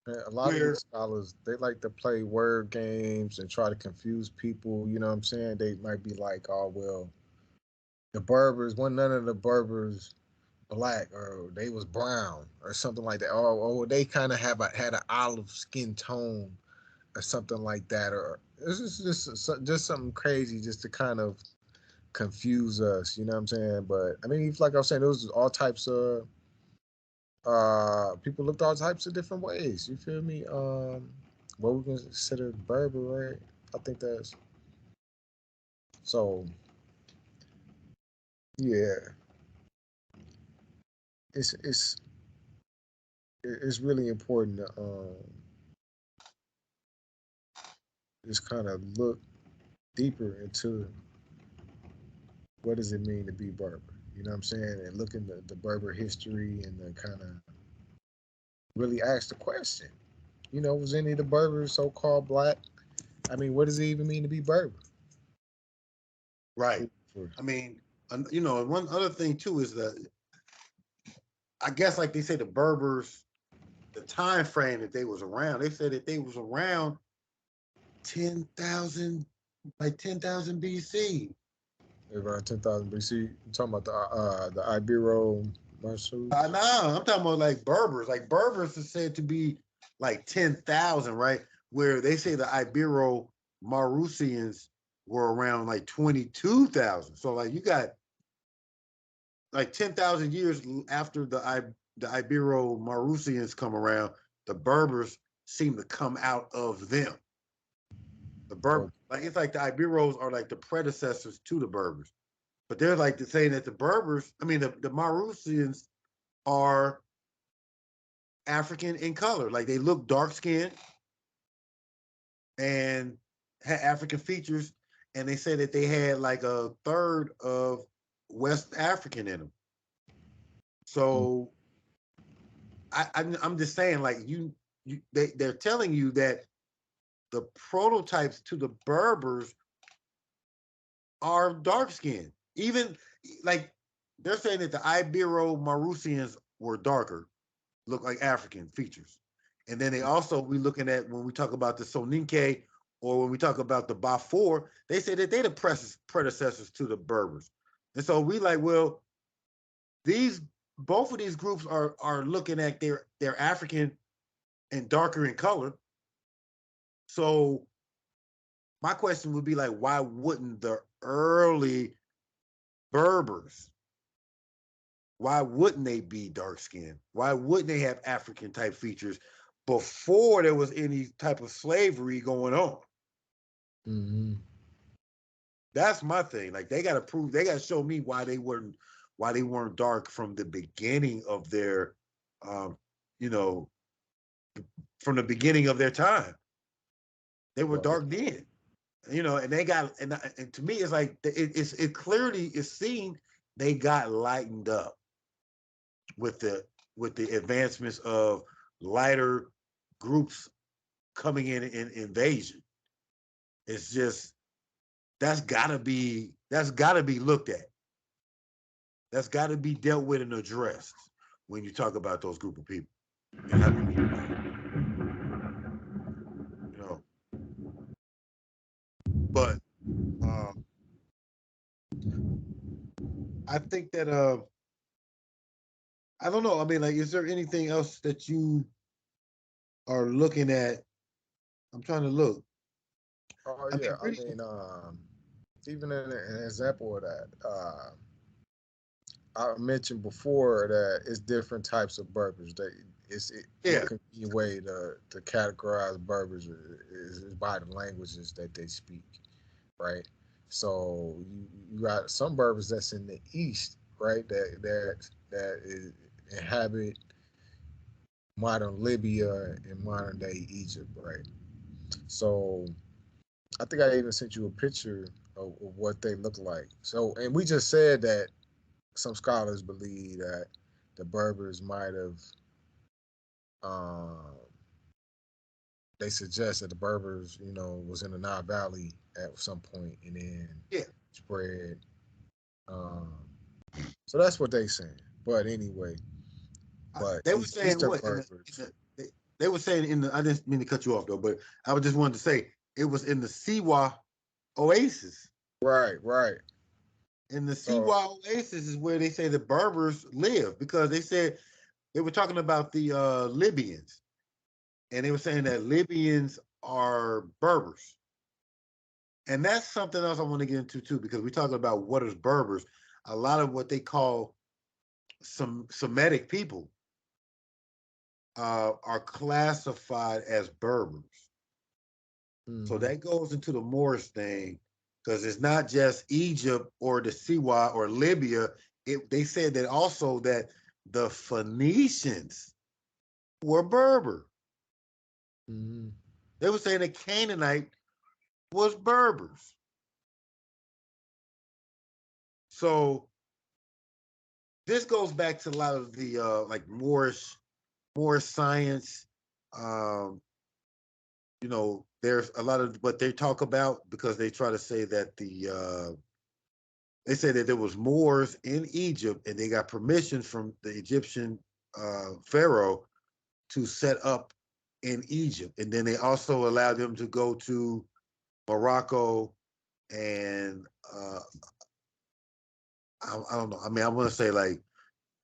a lot of
Where
these scholars, they like to play word games and try to confuse people. You know what I'm saying? They might be like, oh well, the Berbers, none of the Berbers black, or they was brown or something like that. Or they kind of had an olive skin tone or something like that. Or this is just something crazy just to kind of confuse us. You know what I'm saying? But I mean, like I was saying, there was all types of people looked all types of different ways. You feel me? What we consider Berber, right? I think that's so. Yeah, it's it's it's really important to just kind of look deeper into what does it mean to be Berber. You know what I'm saying? And look in the Berber history and then kind of really ask the question. You know, was any of the Berbers so-called black? I mean, what does it even mean to be Berber?
right. I mean, you know, one other thing too is that I guess, like they say, the Berbers, the time frame that they was around, they said that they was around 10,000, like 10,000 BC.
Around 10,000 BC. You talking about the Ibero Marsus?
Nah, I'm talking about like Berbers. Like Berbers is said to be like 10,000, right? Where they say the Ibero Mauritians were around like 22,000. So like you got like 10,000 years after the Ibero-Mauritians come around, the Berbers seem to come out of them. The Berbers, like it's like the Iberos are like the predecessors to the Berbers, but they're like saying that the Berbers, I mean the Mauritians are African in color, like they look dark skinned and had African features, and they said that they had like a third of West African in them. So I'm just saying, like they're telling you that the prototypes to the Berbers are dark skinned. Even like they're saying that the Ibero-Mauritians were darker, look like African features. And then they also, we looking at when we talk about the Soninke or when we talk about the Bafour, they say that they're the predecessors to the Berbers. And so we like, well, both of these groups are looking at their African and darker in color. So my question would be like, why wouldn't the early Berbers, why wouldn't they be dark skinned? Why wouldn't they have African type features before there was any type of slavery going on?
Mm-hmm.
That's my thing. Like they got to show me why they weren't dark from the beginning of their, you know, from the beginning of their time. They were dark then, you know, and they got, and to me, it's like, it clearly is seen they got lightened up with the advancements of lighter groups coming in invasion. It's just, that's gotta be looked at. That's gotta be dealt with and addressed when you talk about those group of people. You know, but I think that I don't know. I mean, like, is there anything else that you are looking at? I'm trying to look.
Oh yeah, I mean, even an example of that, I mentioned before that it's different types of Berbers. One convenient way to categorize Berbers is by the languages that they speak, right? So you got some Berbers that's in the east, right? That inhabit modern Libya and modern day Egypt, right? So I think I even sent you a picture of what they look like. So, and we just said that some scholars believe that the Berbers might have, um, they suggest that the Berbers, was in the Nile Valley at some point and then spread. Um, so that's what they saying. But anyway,
they were saying what? They were saying I didn't mean to cut you off though, but I just wanted to say it was in the Siwa Oasis.
Right.
In the Siwa Oasis is where they say the Berbers live, because they said they were talking about the Libyans, and they were saying that Libyans are Berbers. And that's something else I want to get into too, because we're talking about what is Berbers. A lot of what they call some Semitic people are classified as Berbers. Mm-hmm. So that goes into the Moorish thing, because it's not just Egypt or the Siwa or Libya. They said that also that the Phoenicians were Berber. Mm-hmm. They were saying that Canaanite was Berbers. So this goes back to a lot of the like Moorish science. There's a lot of what they talk about, because they try to say that they say that there was Moors in Egypt and they got permission from the Egyptian pharaoh to set up in Egypt, and then they also allowed them to go to Morocco and I don't know. I mean, I want to say like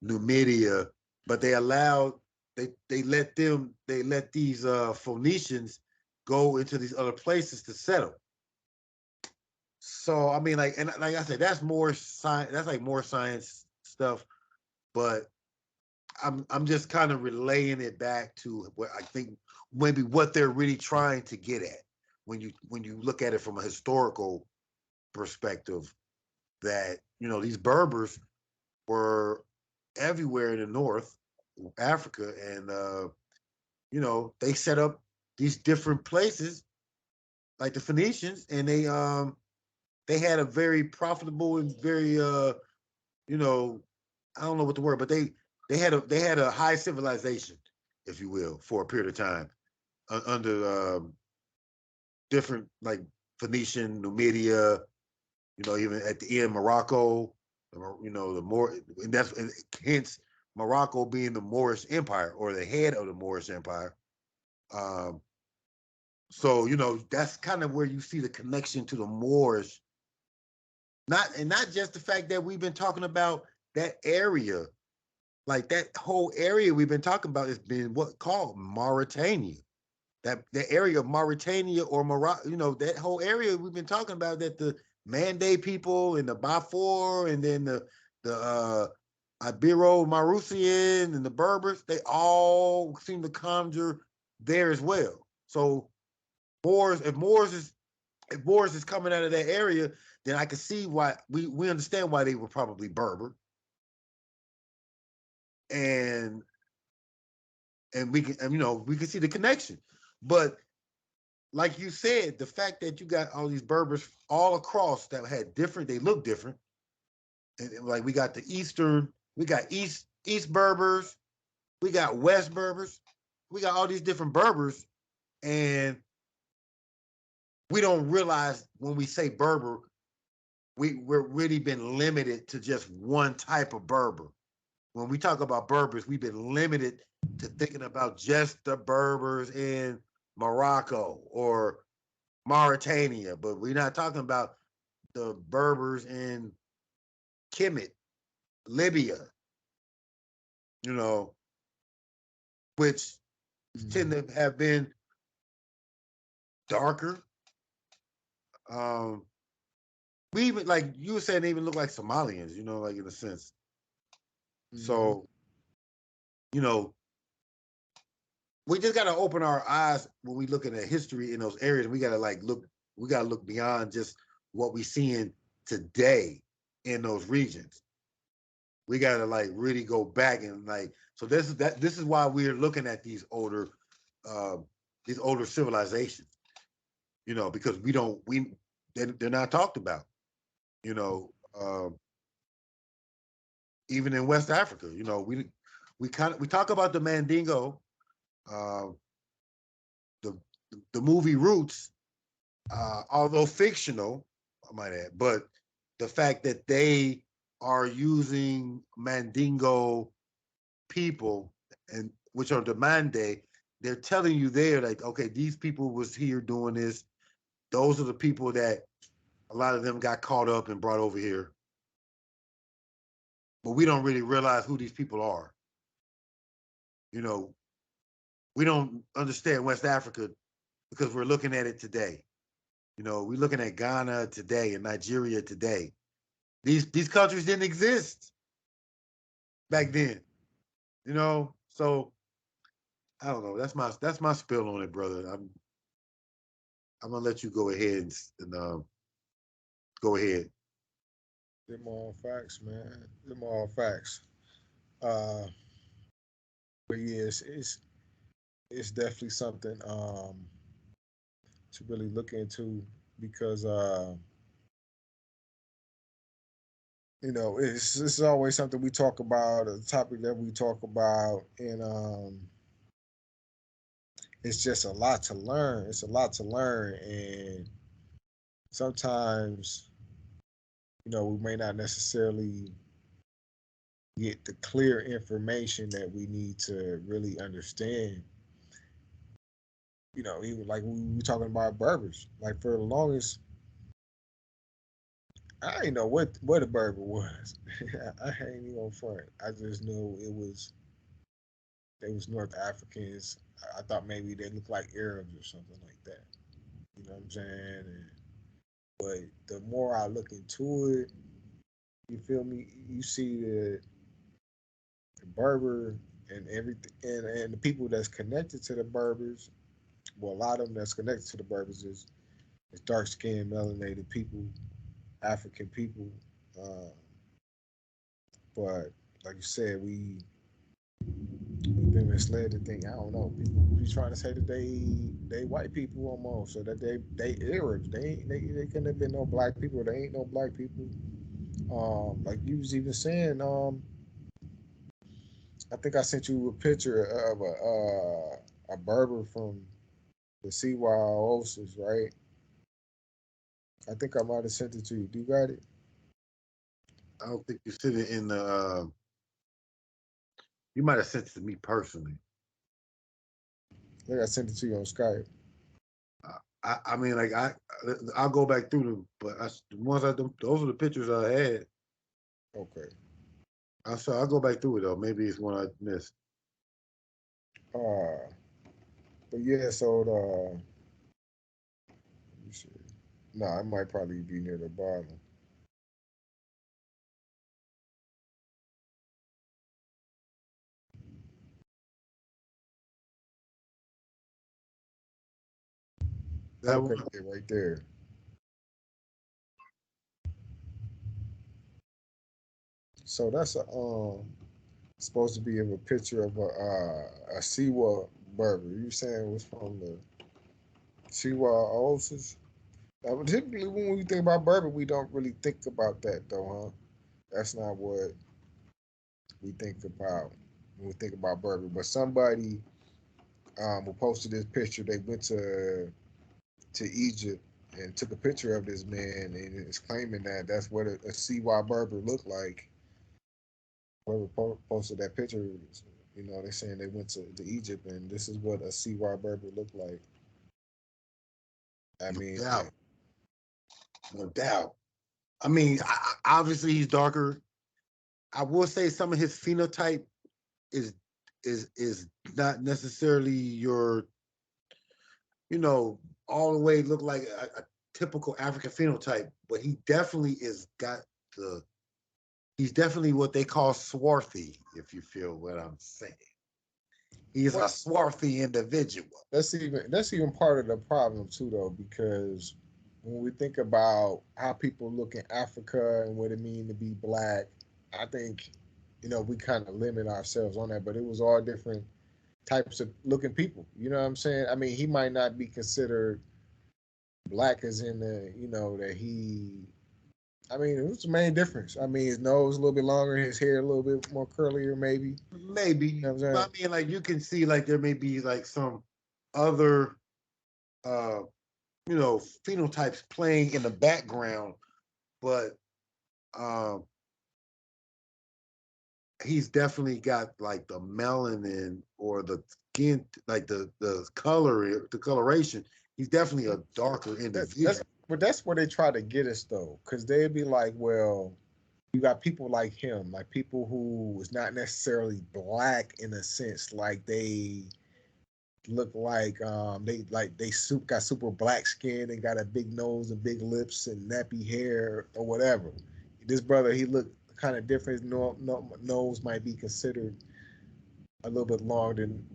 Numidia, but they allowed they let these Phoenicians go into these other places to settle. So I mean, like, and like I said, that's more science. That's like more science stuff. But I'm just kind of relaying it back to what I think maybe what they're really trying to get at when you look at it from a historical perspective. That these Berbers were everywhere in the North Africa, and they set up these different places like the Phoenicians, and they had a very profitable and very you know I don't know what the word, but they had a high civilization, if you will, for a period of time under different like Phoenician, Numidia, even at the end Morocco, the more and that's and hence Morocco being the Moorish Empire or the head of the Moorish Empire. Um, so that's kind of where you see the connection to the Moorish, not just the fact that we've been talking about that area, like that whole area we've been talking about has been what called Mauritania. That the area of Mauritania or Morocco, that whole area we've been talking about, that the Mande people and the Bafour and then the Ibero Maurician and the Berbers, they all seem to conjure there as well. So Moors, if Moors is coming out of that area, then I can see why we understand why they were probably Berber, and we can we can see the connection, but like you said, the fact that you got all these Berbers all across that had different, they look different. And like we got we got East Berbers, we got West Berbers, we got all these different Berbers, and we don't realize when we say Berber, we're really been limited to just one type of Berber. When we talk about Berbers, we've been limited to thinking about just the Berbers in Morocco or Mauritania, but we're not talking about the Berbers in Kemet, Libya, you know, which tend to have been darker. Um, we even like you were saying, they even look like Somalians, like in a sense. So, you know, we just gotta open our eyes when we looking at history in those areas. We gotta we gotta look beyond just what we seeing today in those regions. We gotta like really go back and so this is why we're looking at these older civilizations, because they're not talked about, you know, um, even in West Africa, we talk about the Mandingo, uh, the the movie Roots, although fictional, I might add, but the fact that they are using Mandingo people, and which are the Mande, they're telling you there, like, okay, these people was here doing this. Those are the people that a lot of them got caught up and brought over here. But we don't really realize who these people are. You know, we don't understand West Africa because we're looking at it today. We're looking at Ghana today and Nigeria today. These countries didn't exist back then. So I don't know. That's my spill on it, brother. I'm gonna let you go ahead and go ahead.
Them all facts, man. Them all facts. Uh, but yeah, it's definitely something to really look into because it's always something we talk about, a topic that we talk about, and it's just a lot to learn. It's a lot to learn, and sometimes we may not necessarily get the clear information that we need to really understand. Even like we were talking about Berbers. Like for the longest, I didn't know what a Berber was. I ain't even on front. I just knew they was North Africans. I thought maybe they looked like Arabs or something like that. You know what I'm saying? But the more I look into it, you feel me? You see the Berber and everything, and the people that's connected to the Berbers. Well, a lot of them that's connected to the Berbers is dark skinned, melanated people, African people. Uh, but like you said, we've been misled to think, I don't know, people be trying to say that they white people almost, or that they Arabs. They couldn't have been no black people. They ain't no black people. Like you was even saying, I think I sent you a picture of a Berber from the CY Oasis, right? I think I might have sent it to you. Do you got it?
I don't think you sent it in the. You might have sent it to me personally.
I think I sent it to you on Skype.
I mean, like I'll go back through them, but the ones those are the pictures I had.
Okay.
I'll go back through it though. Maybe it's one I missed.
Uh, but yeah, so let me see. No, it might probably be near the bottom.
That
Okay,
one.
yeah, right there. So that's supposed to be of a picture of a Siwa Berber. You saying it was from the Siwa Oasis? Typically, when we think about Berber, we don't really think about that, though, huh? That's not what we think about when we think about Berber. But somebody who posted this picture, they went to Egypt and took a picture of this man, and is claiming that that's what a CY Berber looked like. Whoever posted that picture, you know, they're saying they went to Egypt, and this is what a CY Berber looked like. I
No
mean,
doubt. No doubt. I mean, obviously he's darker. I will say some of his phenotype is is not necessarily your, you know, all the way look like a typical African phenotype, but he definitely is got the he's definitely what they call swarthy, if you feel what I'm saying. He's
well,
a swarthy individual.
that's even part of the problem too, though, because when we think about how people look in Africa and what it means to be black, I think we kind of limit ourselves on that. But it was all different types of looking people. You know what I'm saying? I mean, he might not be considered black as in that he. I mean, what's the main difference? I mean, his nose a little bit longer, his hair a little bit more curlier, maybe. You
Maybe,
know what I'm
but
saying?
I mean, like you can see, like there may be like some other, uh, phenotypes playing in the background, but um, he's definitely got like the melanin or the skin, like the coloration. He's definitely a darker
That's
individual.
but that's where they try to get us though, because they'd be like, well, you got people like him, like people who is not necessarily black in a sense, like they look like got super black skin and got a big nose and big lips and nappy hair or whatever. This brother, he looked kind of different. Nose might be considered a little bit longer than,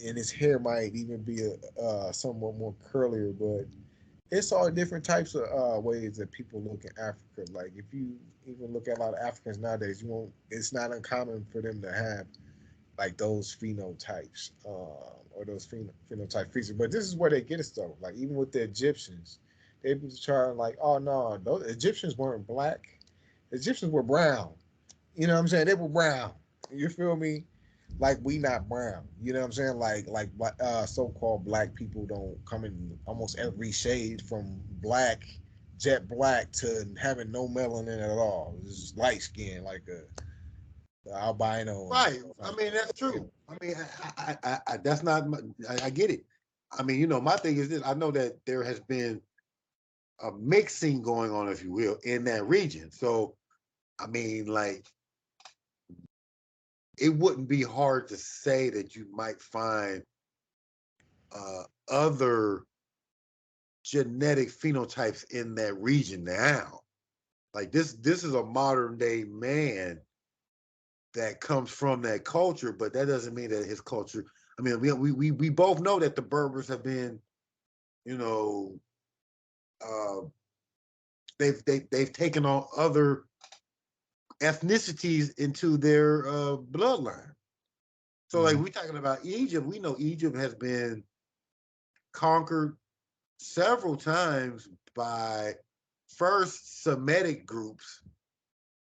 and his hair might even be somewhat more curlier, but it's all different types of ways that people look in Africa. Like if you even look at a lot of Africans nowadays, you won't. It's not uncommon for them to have like those phenotypes or those phenotype features. But this is where they get us though. Like even with the Egyptians, they was trying like, oh no, those Egyptians weren't black. Egyptians were brown. You know what I'm saying? They were brown. You feel me? Like we not brown. You know what I'm saying? Like so-called black people don't come in almost every shade from black, jet black to having no melanin at all. It's just light skin like a albino and
Right.
stuff
I
like
mean, that's
that.
true. I mean, that's not. I get it. I mean, my thing is this. I know that there has been a mixing going on, if you will, in that region. So, I mean, like, it wouldn't be hard to say that you might find other genetic phenotypes in that region now. Like this is a modern day man that comes from that culture, but that doesn't mean that his culture. I mean, we both know that the Berbers have been, you know, uh, they've taken on other ethnicities into their bloodline. So, like we talking about Egypt, we know Egypt has been conquered several times by first Semitic groups,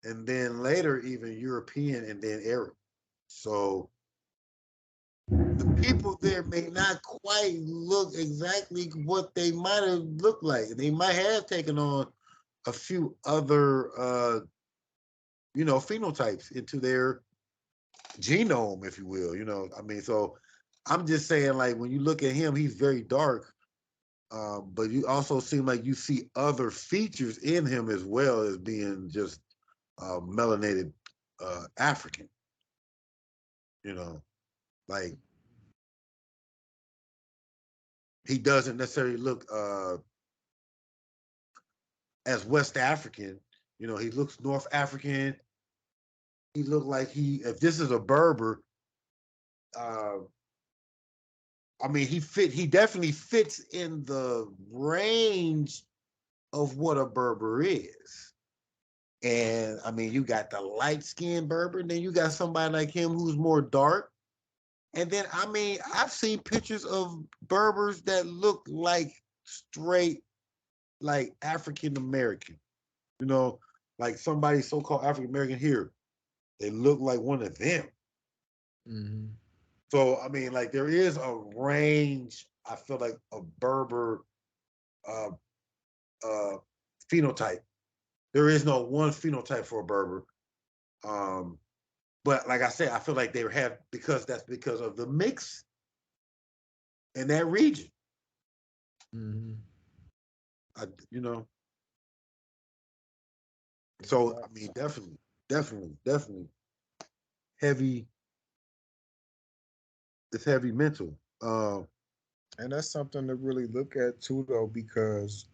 and then later even European and then Arab. So the people there may not quite look exactly what they might have looked like. They might have taken on a few other phenotypes into their genome, if you will. I mean, so I'm just saying, like, when you look at him, he's very dark. But you also seem like you see other features in him as well as being just melanated African. Like he doesn't necessarily look as West African. He looks North African. He looked like if this is a Berber, uh, I mean, he definitely fits in the range of what a Berber is. And I mean, you got the light-skinned Berber, and then you got somebody like him who's more dark. And then, I mean, I've seen pictures of Berbers that look like straight, like African American. Like somebody so-called African American here. They look like one of them.
Mm-hmm.
So, I mean, like there is a range, I feel like, a Berber uh, phenotype. There is no one phenotype for a Berber. But like I said, I feel like they have, because of the mix in that region.
Mm-hmm.
You know. So I mean, definitely heavy. It's heavy mental.
And that's something to really look at too, though, because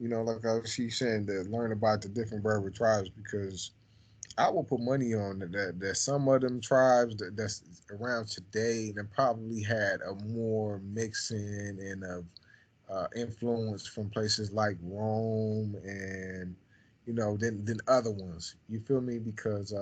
like I was saying, to learn about the different Berber tribes, because I will put money on that some of them tribes that's around today that probably had a more mixing and of influence from places like Rome and than other ones. You feel me? Because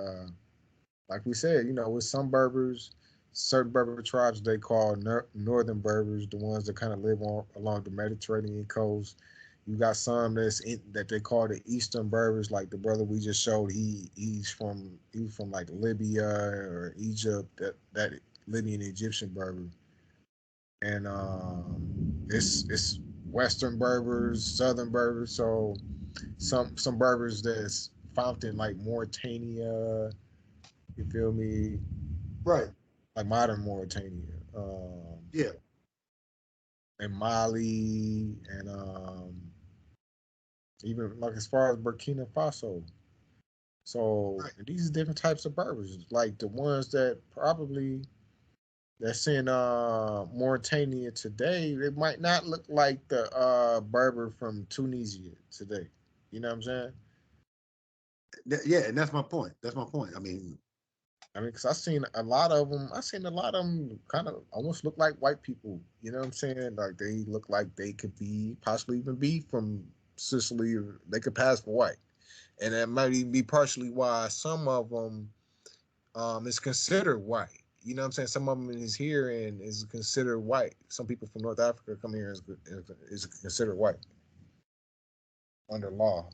like we said, with some Berbers, certain Berber tribes they call northern Berbers, the ones that kind of live along the Mediterranean coast. You got some that they call the Eastern Berbers, like the brother we just showed. He's from like Libya or Egypt. That Libyan Egyptian Berber, and it's Western Berbers, Southern Berbers. So some Berbers that's found in like Mauritania. You feel me?
right.
Like modern Mauritania.
Yeah.
And Mali, and even like as far as Burkina Faso. So
Right.
these different types of Berbers, like the ones that's in Mauritania today, they might not look like the Berber from Tunisia today. You know what I'm saying?
Yeah, and that's my point.
Because I seen a lot of them kind of almost look like white people. You know what I'm saying? Like they look like they could possibly even be from Sicily, or they could pass for white. And that might even be partially why some of them is considered white. You know what I'm saying? Some of them is here and is considered white. Some people from North Africa come here is considered white under law.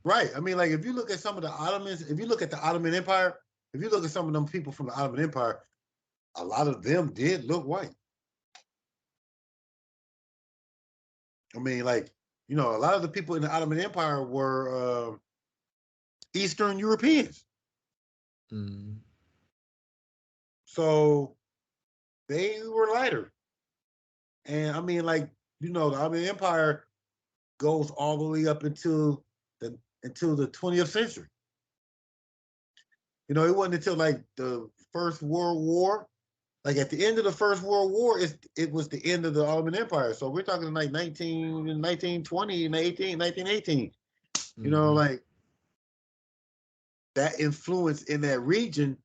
Right. I mean, like if you look at some of the Ottomans, if you look at the Ottoman Empire, if you look at some of them people from the Ottoman Empire, a lot of them did look white. I mean, like, a lot of the people in the Ottoman Empire were Eastern Europeans.
Mm.
So they were lighter. And I mean, like, the Ottoman Empire goes all the way up until the 20th century. It wasn't until like the First World War Like at the end of the First World War, it was the end of the Ottoman Empire. So we're talking like 1920 and 1918. You know, like that influence in that region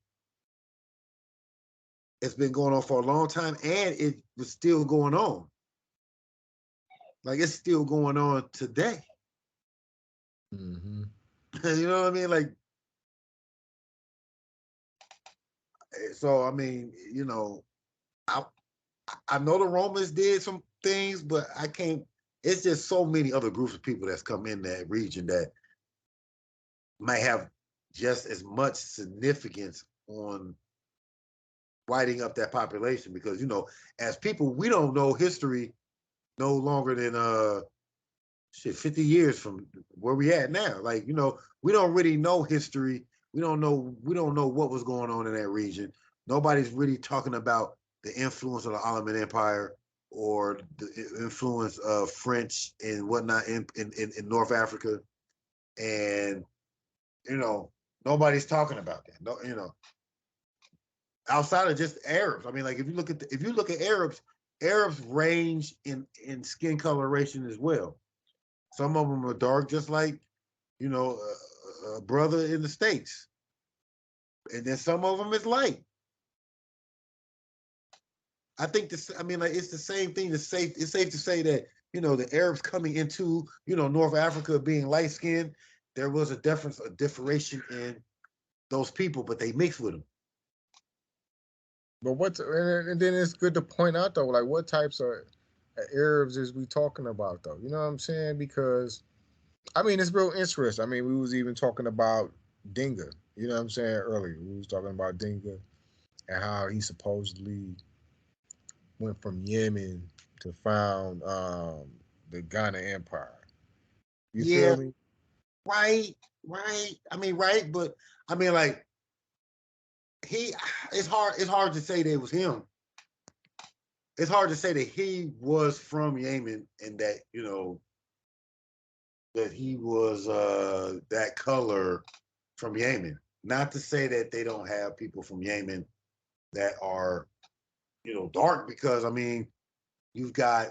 has been going on for a long time, and it was still going on. Like it's still going on today.
Mm-hmm.
You know what I mean? Like, so I mean, you know, I know the Romans did some things, but I can't. It's just so many other groups of people that's come in that region that might have just as much significance on writing up that population, because you know, as people, we don't know history no longer than 50 years from where we at now. Like, you know, we don't really know history. We don't know what was going on in that region. Nobody's really talking about the influence of the Ottoman Empire or the influence of French and whatnot in North Africa. And, you know, nobody's talking about that. No, you know, outside of just Arabs. I mean, like if you look at Arabs, Arabs range in skin coloration as well. Some of them are dark, just like, you know, a brother in the States. And then some of them is light. I think this, I mean, like, it's the same thing. It's safe to say that, you know, the Arabs coming into, you know, North Africa being light skinned, there was a differentiation in those people, but they mixed with them.
But and then it's good to point out though, like what types of Arabs is we talking about though? You know what I'm saying? Because I mean, it's real interesting. I mean, we was even talking about Dinga. You know what I'm saying earlier? We was talking about Dinga and how he supposedly went from Yemen to found the Ghana Empire. You
Yeah,
feel me?
right. I mean, right, but I mean, like, he, it's hard to say that it was him. It's hard to say that he was from Yemen and that, you know, that he was that color from Yemen. Not to say that they don't have people from Yemen that are, you know, dark, because I mean, you've got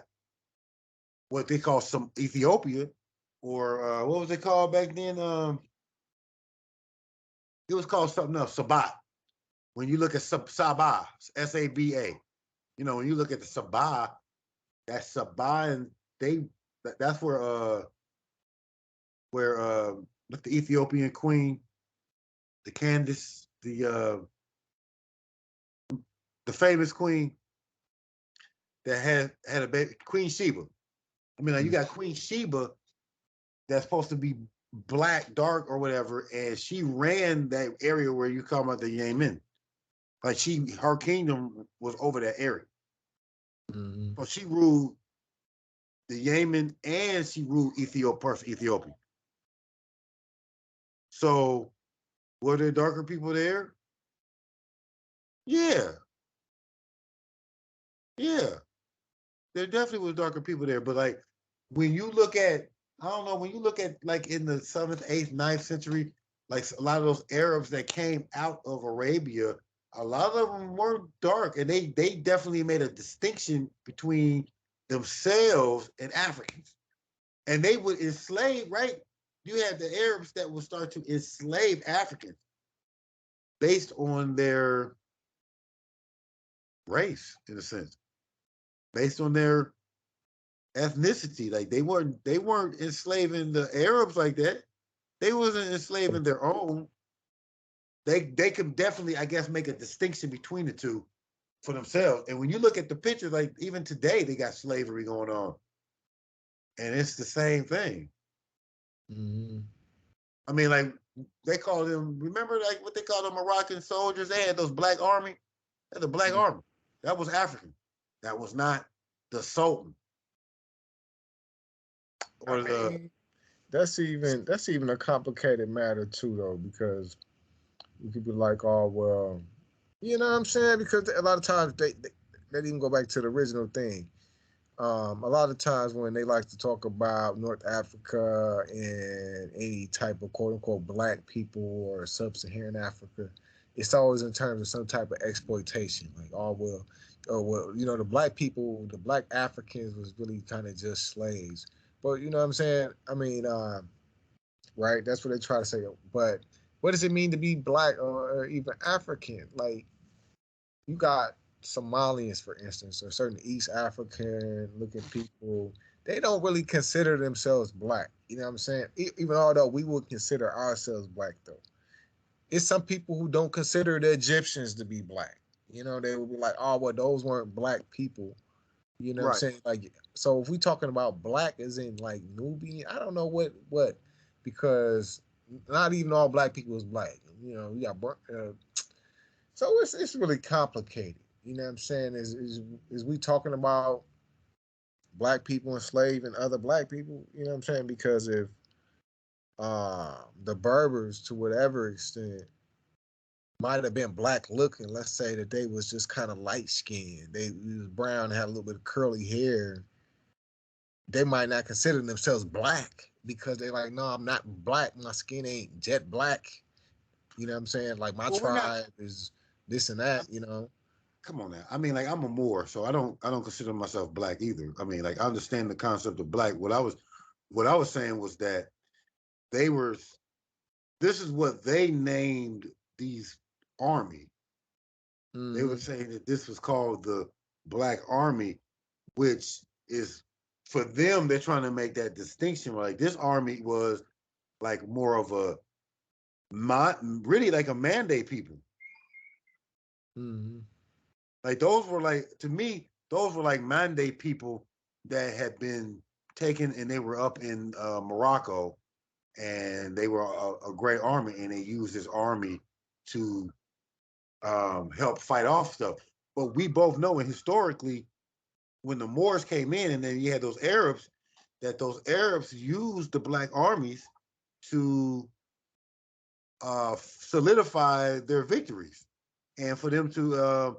what they call some Ethiopia, or what was it called back then? It was called something else, Sabat. When you look at Sabah, Saba, you know, when you look at the Sabah, that's Sabah, and they that's where with the Ethiopian queen, the Candace, the famous queen that had a baby, Queen Sheba. I mean, like, you got Queen Sheba that's supposed to be black, dark, or whatever, and she ran that area where you call about the Yemen. Like, her kingdom was over that area.
Mm-hmm.
So she ruled the Yemen and she ruled Ethiopia. So were there darker people there? Yeah, yeah. There definitely was darker people there. But like, when you look at, I don't know, when you look at like in the 7th, 8th, 9th century, like a lot of those Arabs that came out of Arabia, a lot of them were dark, and they definitely made a distinction between themselves and Africans. And they would enslave, right? You had the Arabs that would start to enslave Africans based on their race, in a sense, based on their ethnicity. Like, they weren't enslaving the Arabs like that. They wasn't enslaving their own. They could definitely, I guess, make a distinction between the two for themselves. And when you look at the pictures, like even today, they got slavery going on, and it's the same thing.
Mm-hmm.
I mean, like, they call them. Remember, like, what they call the Moroccan soldiers? They had those black army. They had the black army. That was African. That was not the Sultan
I
or the.
mean, that's even a complicated matter too, though, because people like, oh well, you know what I'm saying? Because a lot of times they didn't go back to the original thing. A lot of times when they like to talk about North Africa and any type of quote unquote black people or sub-Saharan Africa, it's always in terms of some type of exploitation. Like, the black people, the black Africans was really kind of just slaves. But you know what I'm saying? I mean, right? That's what they try to say. But what does it mean to be black or even African? Like, you got Somalians, for instance, or certain East African looking people. They don't really consider themselves black. You know what I'm saying? Even although we would consider ourselves black, though, it's some people who don't consider the Egyptians to be black. You know, they would be like, "Oh, well, those weren't black people." You know what I'm
Right.
saying? Like, so if we talking about black as in like Nubian, I don't know what, because not even all black people is black. You know, we got so it's really complicated. You know what I'm saying? Is we talking about black people enslaving other black people? You know what I'm saying? Because if the Berbers, to whatever extent, might have been black looking, let's say that they was just kind of light skinned, they was brown, had a little bit of curly hair, they might not consider themselves black because they like, no, I'm not black. My skin ain't jet black. You know what I'm saying? Like my
Well, we're not.
tribe is this and that. You know.
Come on now. I mean, like I'm a Moor, so I don't consider myself black either. I mean, like I understand the concept of black. What I was saying was that they were. This is what they named these army. They were
Mm-hmm.
saying that this was called the Black Army, which is for them. They're trying to make that distinction. Like this army was like more of a really like a mandate people.
Mm-hmm.
Like those were like to me, those were like mandate people that had been taken and they were up in Morocco and they were a great army and they used this army to help fight off stuff. But we both know, and historically, when the Moors came in, and then you had those Arabs, that those Arabs used the black armies to solidify their victories, and for them to